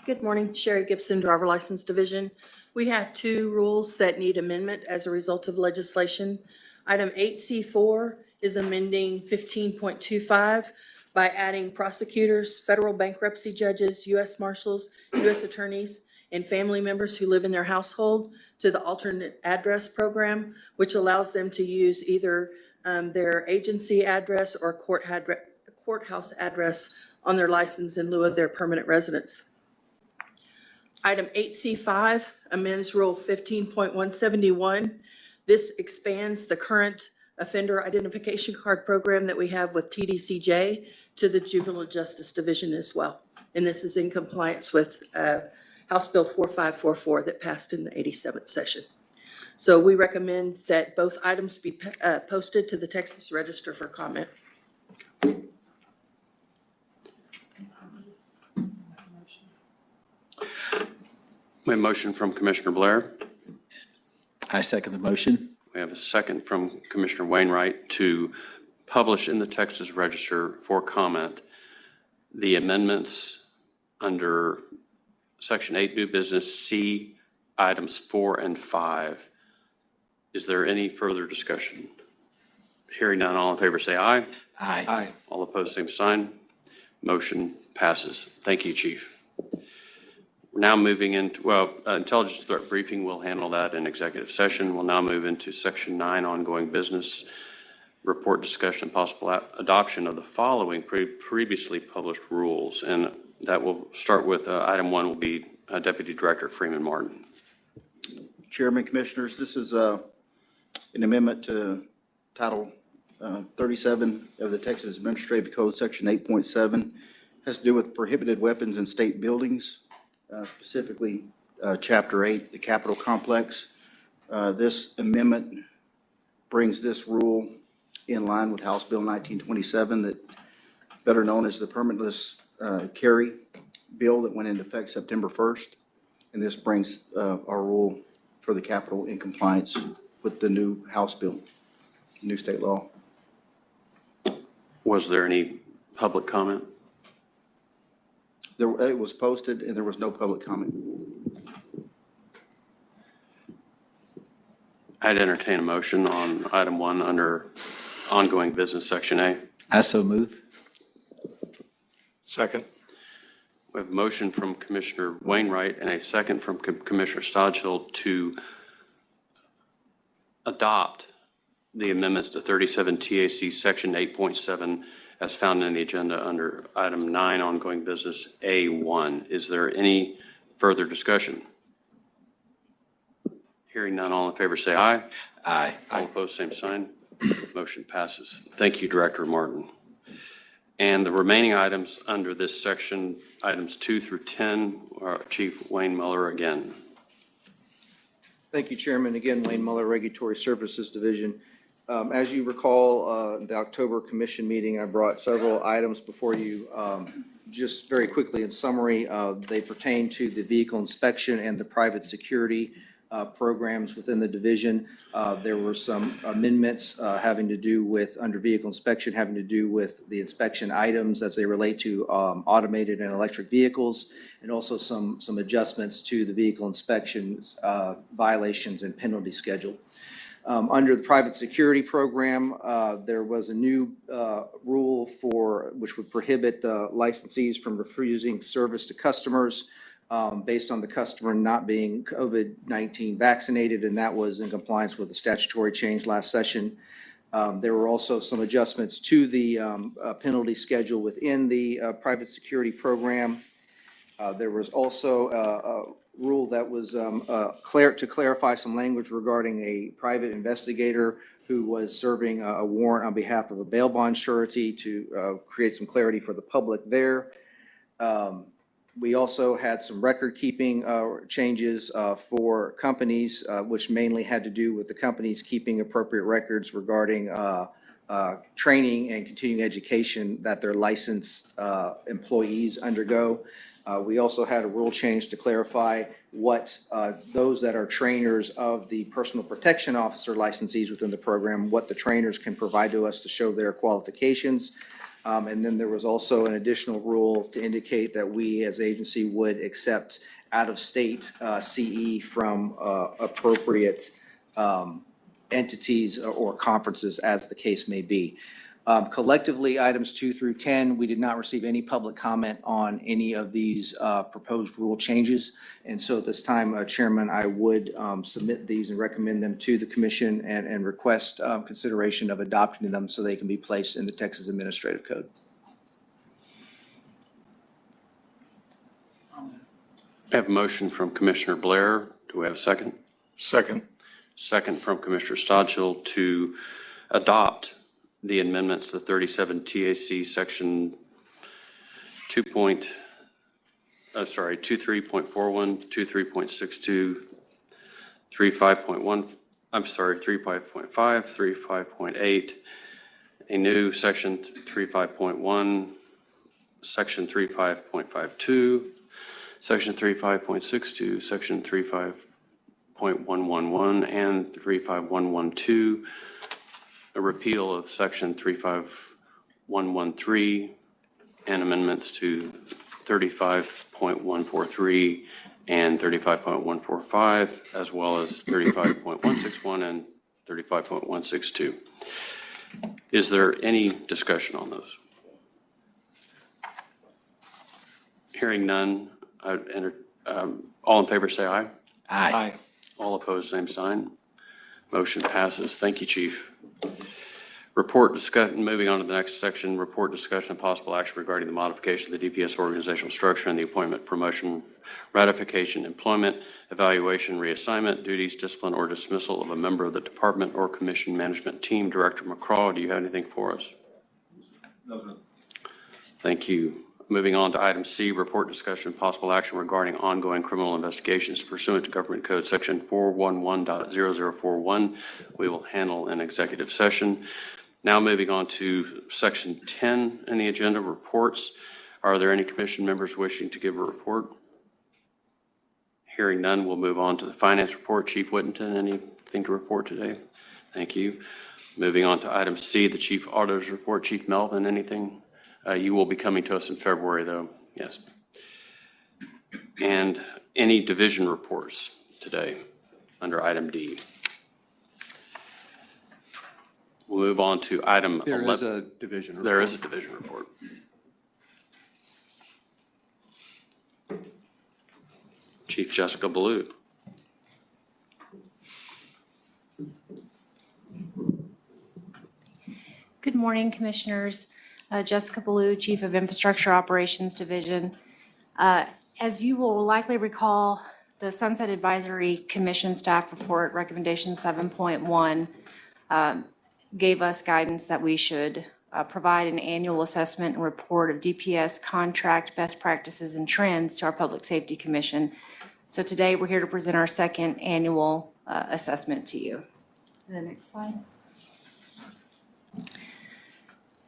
Good morning, Sherry Gibson, Driver License Division. We have two rules that need amendment as a result of legislation. Item 8C4 is amending 15.25 by adding prosecutors, federal bankruptcy judges, U.S. Marshals, U.S. attorneys, and family members who live in their household to the alternate address program, which allows them to use either their agency address or courthouse address on their license in lieu of their permanent residence. Item 8C5 amends Rule 15.171. This expands the current offender identification card program that we have with TDCJ to the Juvenile Justice Division as well. And this is in compliance with House Bill 4544 that passed in the 87th session. So we recommend that both items be posted to the Texas Register for comment. We have a motion from Commissioner Blair. I second the motion. We have a second from Commissioner Wainwright to publish in the Texas Register for comment the amendments under Section 8, New Business C, items 4 and 5. Is there any further discussion? Hearing none, all in favor say aye. Aye. Aye. All opposed, same sign. Motion passes. Thank you, Chief. We're now moving into, intelligence threat briefing, we'll handle that in executive session. We'll now move into Section 9, ongoing business, report, discussion, and possible adoption of the following previously published rules. And that will start with item 1 will be Deputy Director Freeman Martin. Chairman, Commissioners, this is an amendment to Title 37 of the Texas Administrative Code, Section 8.7. Has to do with prohibited weapons in state buildings. Specifically, Chapter 8, the Capitol Complex. This amendment brings this rule in line with House Bill 1927, that better known as the permitless carry bill that went into effect September 1st. And this brings our rule for the Capitol in compliance with the new House bill, new state law. Was there any public comment? It was posted and there was no public comment. I'd entertain a motion on item 1 under ongoing business, Section A. I so move. Second. We have a motion from Commissioner Wainwright and a second from Commissioner Stodghill to adopt the amendments to 37 TAC Section 8.7 as found in the agenda under item 9, ongoing business A1. Is there any further discussion? Hearing none, all in favor say aye. Aye. All opposed, same sign. Motion passes. Thank you, Director Martin. And the remaining items under this section, items 2 through 10, Chief Wayne Muller again. Thank you, Chairman. Again, Wayne Muller, Regulatory Services Division. As you recall, the October Commission meeting, I brought several items before you. Just very quickly in summary, they pertain to the vehicle inspection and the private security programs within the division. There were some amendments having to do with, under vehicle inspection, having to do with the inspection items as they relate to automated and electric vehicles, and also some adjustments to the vehicle inspections violations and penalty schedule. Under the private security program, there was a new rule which would prohibit licensees from refusing service to customers based on the customer not being COVID-19 vaccinated, and that was in compliance with the statutory change last session. There were also some adjustments to the penalty schedule within the private security program. There was also a rule that was to clarify some language regarding a private investigator who was serving a warrant on behalf of a bail bond surety to create some clarity for the public there. We also had some record-keeping changes for companies, which mainly had to do with the companies keeping appropriate records regarding training and continuing education that their licensed employees undergo. We also had a rule change to clarify what those that are trainers of the personal protection officer licensees within the program, what the trainers can provide to us to show their qualifications. And then there was also an additional rule to indicate that we as agency would accept out-of-state CE from appropriate entities or conferences as the case may be. Collectively, items 2 through 10, we did not receive any public comment on any of these proposed rule changes. And so at this time, Chairman, I would submit these and recommend them to the commission and request consideration of adopting them so they can be placed in the Texas Administrative Code. I have a motion from Commissioner Blair. Do we have a second? Second. Second from Commissioner Stodgill to adopt the amendments to 37 TAC Section 23.41, 23.62, 35.1, 35.5, 35.8, a new Section 35.1, Section 35.52, Section 35.62, Section 35.111, and 35112, a repeal of Section 35113, and amendments to 35.143 and 35.145, as well as 35.161 and 35.162. Is there any discussion on those? Hearing none, all in favor say aye. Aye. All opposed, same sign. Motion passes. Thank you, Chief. Report discussion, moving on to the next section, report discussion and possible action regarding the modification of the DPS organizational structure and the appointment, promotion, ratification, employment, evaluation, reassignment, duties, discipline, or dismissal of a member of the department or commission management team. Director McCraw, do you have anything for us? No, sir. Thank you. Moving on to item C, report discussion and possible action regarding ongoing criminal investigations pursuant to Government Code Section 411.0041. We will handle an executive session. Now moving on to Section 10 in the agenda, reports. Are there any commission members wishing to give a report? Hearing none, we'll move on to the finance report. Chief Whittington, anything to report today? Thank you. Moving on to item C, the Chief Auditor's report. Chief Melvin, anything? You will be coming to us in February, though. Yes. And any division reports today under item D? We'll move on to item 11. There is a division report. There is a division report. Chief Jessica Ballou. Good morning, Commissioners. Jessica Ballou, Chief of Infrastructure Operations Division. As you will likely recall, the Sunset Advisory Commission Staff Report Recommendation 7.1 gave us guidance that we should provide an annual assessment and report of DPS contract best practices and trends to our Public Safety Commission. So today we're here to present our second annual assessment to you. The next slide.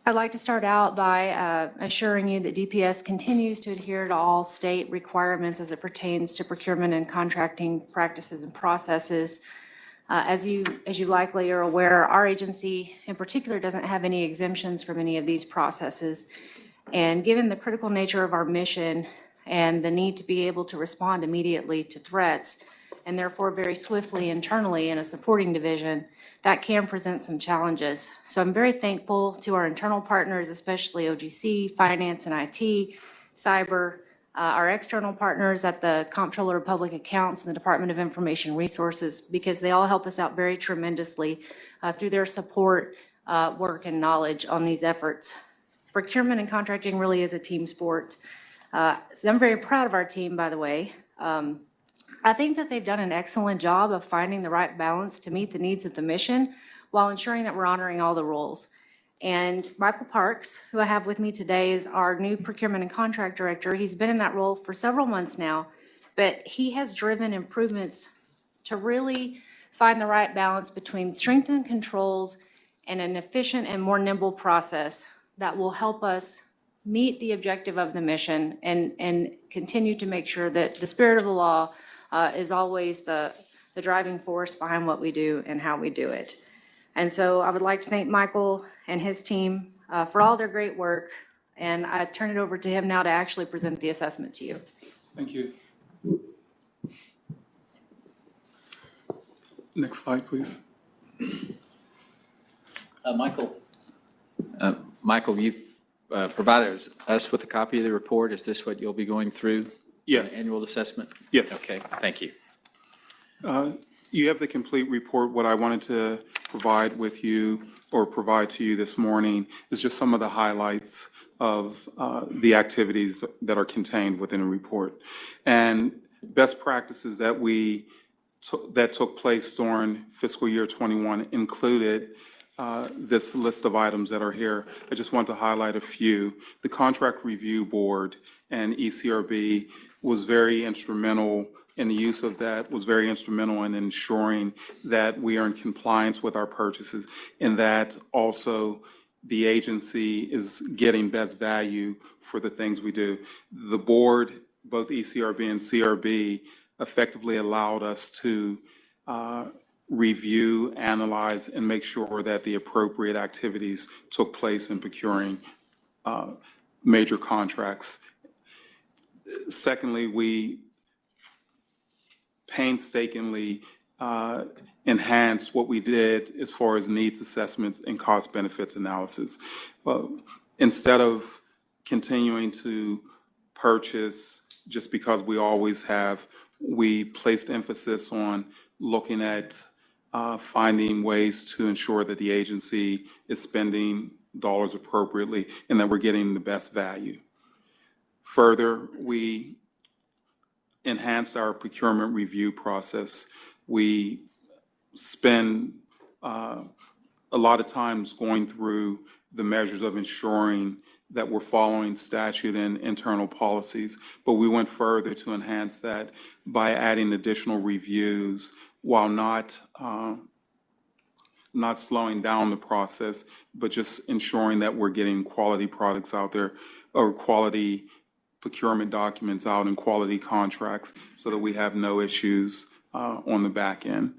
I'd like to start out by assuring you that DPS continues to adhere to all state requirements as it pertains to procurement and contracting practices and processes. As you likely are aware, our agency in particular doesn't have any exemptions from any of these processes. And given the critical nature of our mission and the need to be able to respond immediately to threats, and therefore very swiftly internally in a supporting division, that can present some challenges. So I'm very thankful to our internal partners, especially OGC, Finance and IT, Cyber, our external partners at the Comptroller of Public Accounts and the Department of Information Resources, because they all help us out very tremendously through their support work and knowledge on these efforts. Procurement and contracting really is a team sport. So I'm very proud of our team, by the way. I think that they've done an excellent job of finding the right balance to meet the needs of the mission while ensuring that we're honoring all the rules. And Michael Parks, who I have with me today, is our new procurement and contract director. He's been in that role for several months now, but he has driven improvements to really find the right balance between strengthened controls and an efficient and more nimble process that will help us meet the objective of the mission and continue to make sure that the spirit of the law is always the driving force behind what we do and how we do it. And so I would like to thank Michael and his team for all their great work. And I turn it over to him now to actually present the assessment to you. Thank you. Next slide, please. Michael, you've provided us with a copy of the report. Is this what you'll be going through? Yes. Annual assessment? Yes. Okay, thank you. You have the complete report. What I wanted to provide with you or provide to you this morning is just some of the highlights of the activities that are contained within the report. And best practices that that took place during fiscal year 21 included this list of items that are here. I just want to highlight a few. The Contract Review Board and ECRB was very instrumental and the use of that was very instrumental in ensuring that we are in compliance with our purchases and that also the agency is getting best value for the things we do. The board, both ECRB and CRB, effectively allowed us to review, analyze, and make sure that the appropriate activities took place in procuring major contracts. Secondly, we painstakingly enhanced what we did as far as needs assessments and cost benefits analysis. Instead of continuing to purchase just because we always have, we placed emphasis on looking at finding ways to ensure that the agency is spending dollars appropriately and that we're getting the best value. Further, we enhanced our procurement review process. We spend a lot of times going through the measures of ensuring that we're following statute and internal policies, but we went further to enhance that by adding additional reviews while not slowing down the process, but just ensuring that we're getting quality products out there or quality procurement documents out and quality contracts so that we have no issues on the back end.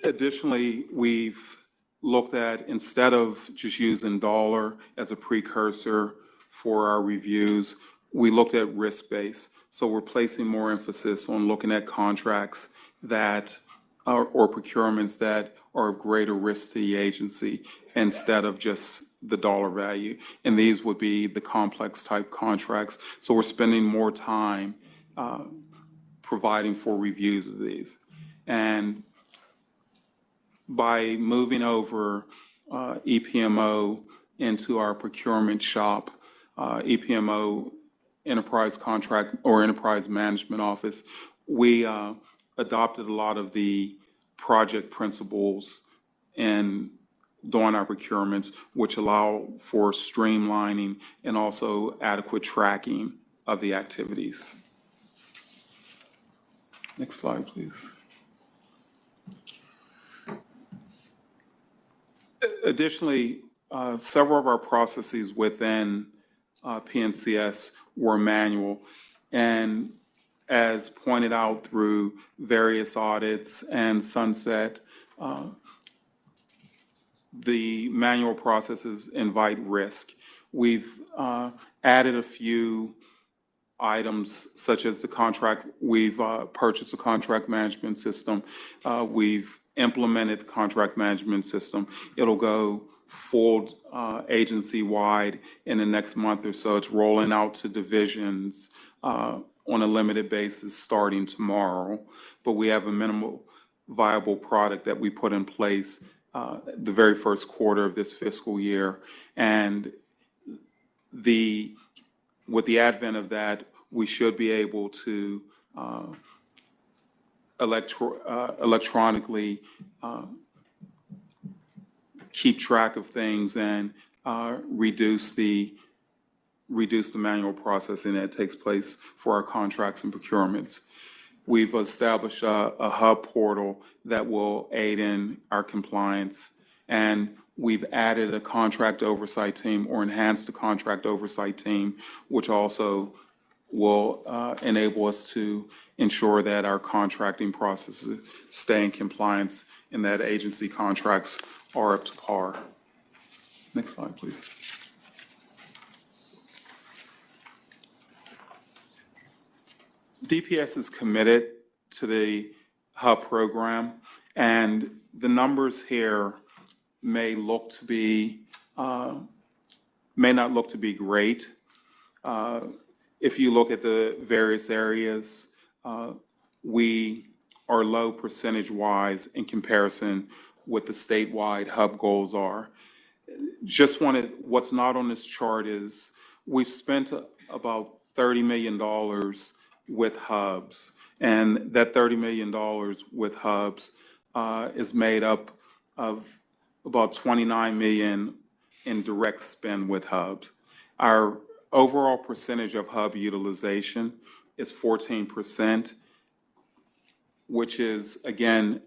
Additionally, we've looked at, instead of just using dollar as a precursor for our reviews, we looked at risk-based. So we're placing more emphasis on looking at contracts that or procurements that are of greater risk to the agency instead of just the dollar value. And these would be the complex type contracts. So we're spending more time providing for reviews of these. And by moving over EPMO into our procurement shop, EPMO, Enterprise Contract or Enterprise Management Office, we adopted a lot of the project principles and doing our procurements, which allow for streamlining and also adequate tracking of the activities. Next slide, please. Additionally, several of our processes within PNCS were manual, and as pointed out through various audits and sunset, the manual processes invite risk. We've added a few items such as the contract. We've purchased a contract management system. We've implemented the contract management system. It'll go full agency-wide in the next month or so. It's rolling out to divisions on a limited basis starting tomorrow. But we have a minimal viable product that we put in place the very first quarter of this fiscal year. And with the advent of that, we should be able to electronically keep track of things and reduce the manual processing that takes place for our contracts and procurements. We've established a hub portal that will aid in our compliance, and we've added a contract oversight team or enhanced the contract oversight team, which also will enable us to ensure that our contracting processes stay in compliance and that agency contracts are up to par. Next slide, please. DPS is committed to the hub program, and the numbers here may look to be may not look to be great. If you look at the various areas, we are low percentage-wise in comparison with the statewide hub goals are. What's not on this chart is we've spent about $30 million with hubs, and that $30 million with hubs is made up of about $29 million in direct spend with hubs. Our overall percentage of hub utilization is 14%, which is, again,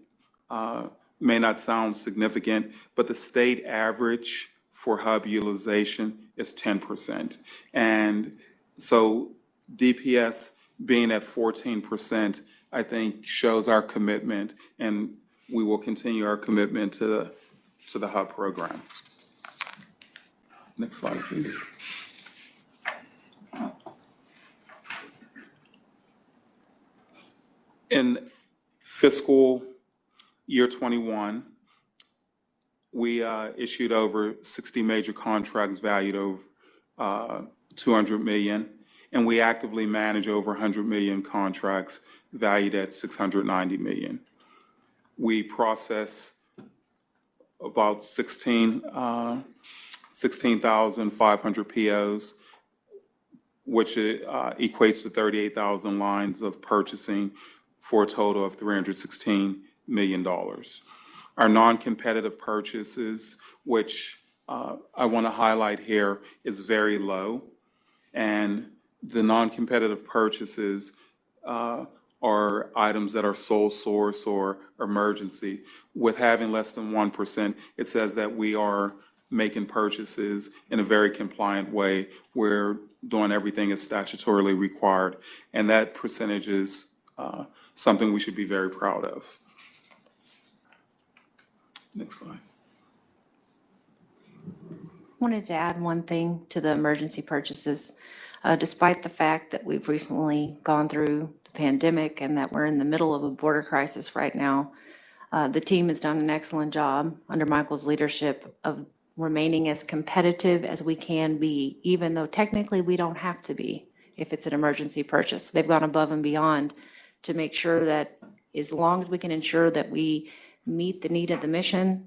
may not sound significant, but the state average for hub utilization is 10%. And so DPS being at 14%, I think shows our commitment, and we will continue our commitment to the hub program. Next slide, please. In fiscal year 21, we issued over 60 major contracts valued over $200 million, and we actively manage over 100 million contracts valued at $690 million. We process about 16,500 POs, which equates to 38,000 lines of purchasing for a total of $316 million. Our non-competitive purchases, which I want to highlight here, is very low. And the non-competitive purchases are items that are sole source or emergency. With having less than 1%, it says that we are making purchases in a very compliant way. We're doing everything as statutorily required. And that percentage is something we should be very proud of. Next slide. Wanted to add one thing to the emergency purchases. Despite the fact that we've recently gone through the pandemic and that we're in the middle of a border crisis right now, the team has done an excellent job under Michael's leadership of remaining as competitive as we can be, even though technically we don't have to be if it's an emergency purchase. They've gone above and beyond to make sure that as long as we can ensure that we meet the need of the mission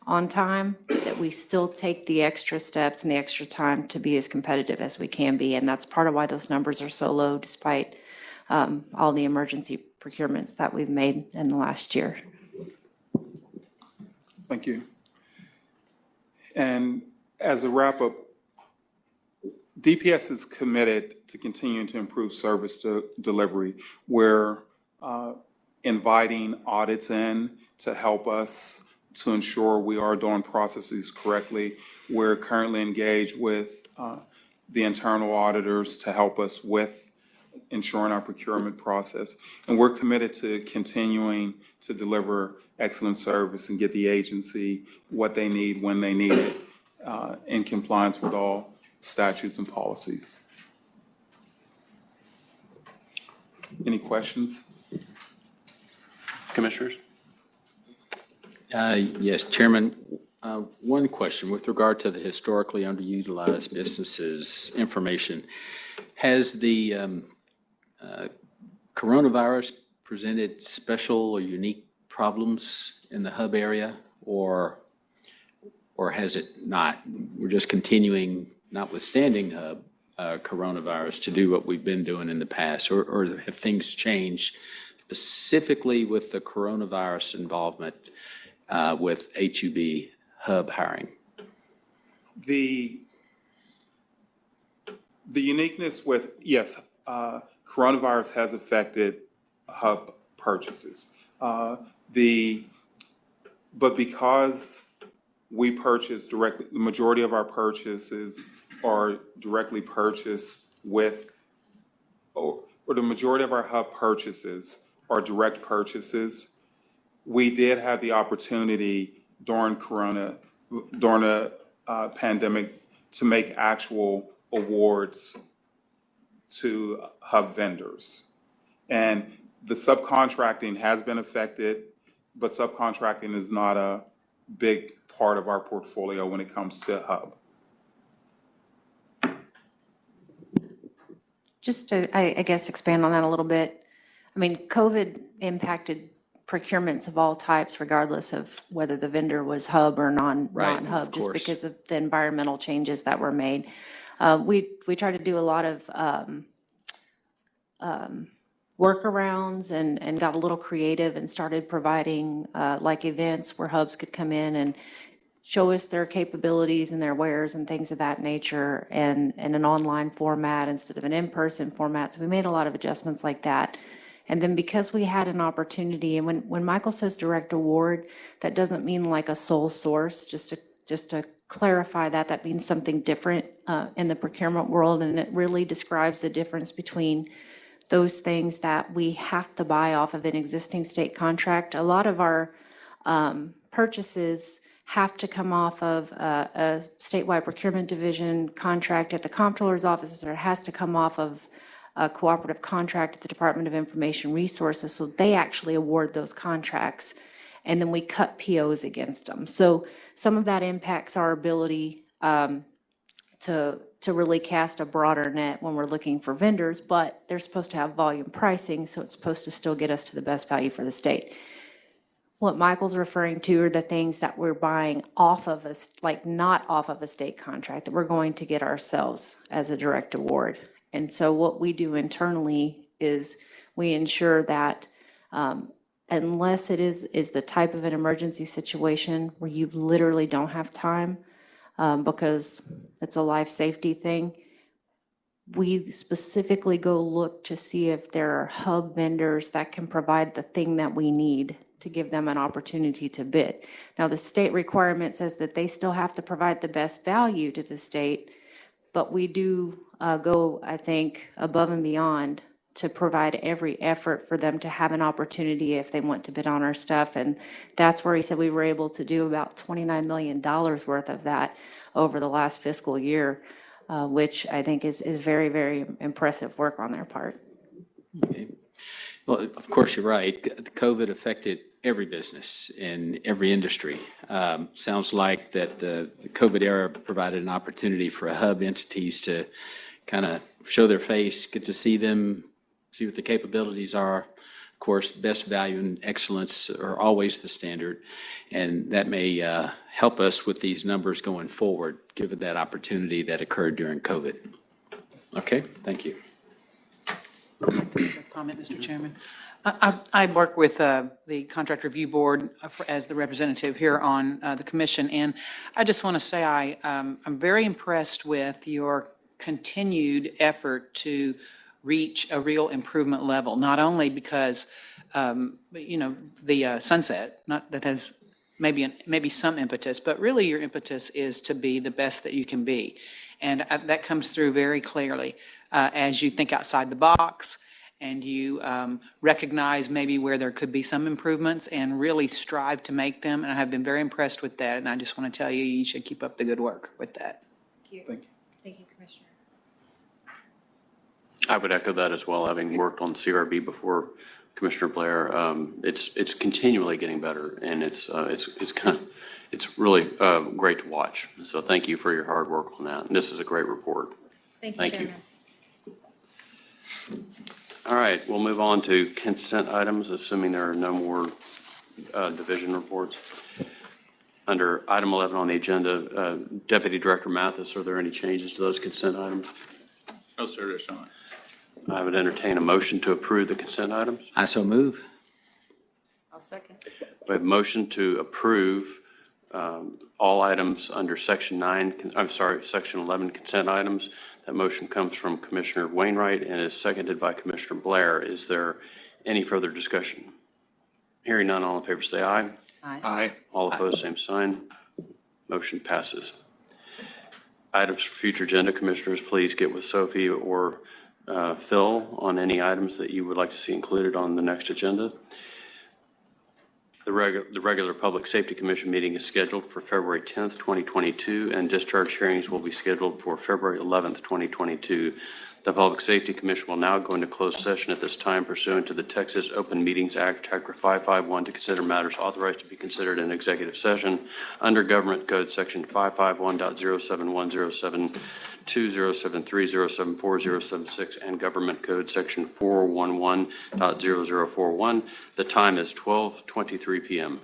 on time, that we still take the extra steps and the extra time to be as competitive as we can be. And that's part of why those numbers are so low despite all the emergency procurements that we've made in the last year. Thank you. And as a wrap-up, DPS is committed to continuing to improve service delivery. We're inviting audits in to help us to ensure we are doing processes correctly. We're currently engaged with the internal auditors to help us with ensuring our procurement process. And we're committed to continuing to deliver excellent service and get the agency what they need when they need it in compliance with all statutes and policies. Any questions? Commissioners? Yes, Chairman, one question with regard to the historically underutilized businesses information. Has the coronavirus presented special or unique problems in the hub area or has it not? We're just continuing, notwithstanding coronavirus, to do what we've been doing in the past, or have things changed specifically with the coronavirus involvement with HUB hub hiring? The uniqueness with, yes, coronavirus has affected hub purchases. But because we purchase directly, the majority of our purchases are directly purchased with, or the majority of our hub purchases are direct purchases. We did have the opportunity during the pandemic, to make actual awards to hub vendors. And the subcontracting has been affected, but subcontracting is not a big part of our portfolio when it comes to hub. Just to, I guess, expand on that a little bit. I mean, COVID impacted procurements of all types, regardless of whether the vendor was hub or non-hub, just because of the environmental changes that were made. We tried to do a lot of workarounds and got a little creative and started providing like events where hubs could come in and show us their capabilities and their wares and things of that nature, and in an online format instead of an in-person format. So we made a lot of adjustments like that. And then because we had an opportunity, and when Michael says direct award, that doesn't mean like a sole source, just to clarify that, that means something different in the procurement world, and it really describes the difference between those things that we have to buy off of an existing state contract. A lot of our purchases have to come off of a statewide procurement division contract at the comptroller's office, or it has to come off of a cooperative contract at the Department of Information Resources. So they actually award those contracts, and then we cut POs against them. So some of that impacts our ability to really cast a broader net when we're looking for vendors, but they're supposed to have volume pricing, so it's supposed to still get us to the best value for the state. What Michael's referring to are the things that we're buying off of us, like not off of a state contract, that we're going to get ourselves as a direct award. And so what we do internally is we ensure that unless it is the type of an emergency situation where you literally don't have time because it's a life safety thing, we specifically go look to see if there are hub vendors that can provide the thing that we need to give them an opportunity to bid. Now, the state requirement says that they still have to provide the best value to the state, but we do go, I think, above and beyond to provide every effort for them to have an opportunity if they want to bid on our stuff. And that's where he said we were able to do about $29 million worth of that over the last fiscal year, which I think is very, very impressive work on their part. Okay. Well, of course, you're right. COVID affected every business in every industry. Sounds like that the COVID era provided an opportunity for hub entities to kind of show their face, get to see them, see what the capabilities are. Of course, best value and excellence are always the standard, and that may help us with these numbers going forward, given that opportunity that occurred during COVID. Okay, thank you. Comment, Mr. Chairman. I work with the Contract Review Board as the representative here on the commission, and I just want to say I'm very impressed with your continued effort to reach a real improvement level, not only because, the sunset, not that has maybe some impetus, but really your impetus is to be the best that you can be. And that comes through very clearly as you think outside the box and you recognize maybe where there could be some improvements and really strive to make them. And I have been very impressed with that. And I just want to tell you, you should keep up the good work with that. Thank you. Thank you. Thank you, Commissioner. I would echo that as well, having worked on CRB before, Commissioner Blair. It's continually getting better, and it's really great to watch. So thank you for your hard work on that. And this is a great report. Thank you. All right, we'll move on to consent items, assuming there are no more division reports. Under item 11 on the agenda, Deputy Director Mathis, are there any changes to those consent items? No, sir, there's not. I would entertain a motion to approve the consent items. I so move. I'll second. We have a motion to approve all items under Section 11 consent items. That motion comes from Commissioner Wainwright and is seconded by Commissioner Blair. Is there any further discussion? Hearing none, all in favor say aye. Aye. Aye. All opposed, same sign. Motion passes. Items for future agenda, commissioners, please get with Sophie or Phil on any items that you would like to see included on the next agenda. The regular Public Safety Commission meeting is scheduled for February 10th, 2022, and discharge hearings will be scheduled for February 11th, 2022. The Public Safety Commission will now go into closed session at this time pursuant to the Texas Open Meetings Act, Chapter 551, to consider matters authorized to be considered in executive session under Government Code Section 551.071072073074076 and Government Code Section 411.0041. The time is 12:23 p.m.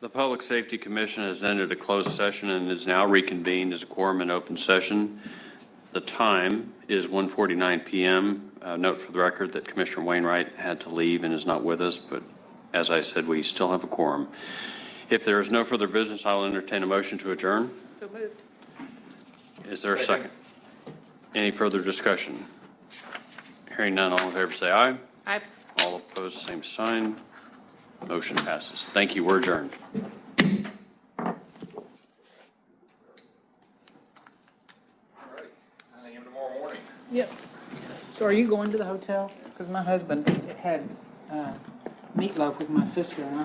The Public Safety Commission has entered a closed session and is now reconvened as a quorum in open session. The time is 1:49 PM. Note for the record that Commissioner Wainwright had to leave and is not with us, but as I said, we still have a quorum. If there is no further business, I will entertain a motion to adjourn. So moved. Is there a second? Any further discussion? Hearing none, all in favor say aye. Aye. All opposed, same sign. Motion passes. Thank you. We're adjourned. 9 a.m. tomorrow morning. Yep. So are you going to the hotel? Because my husband had meatloaf with my sister and I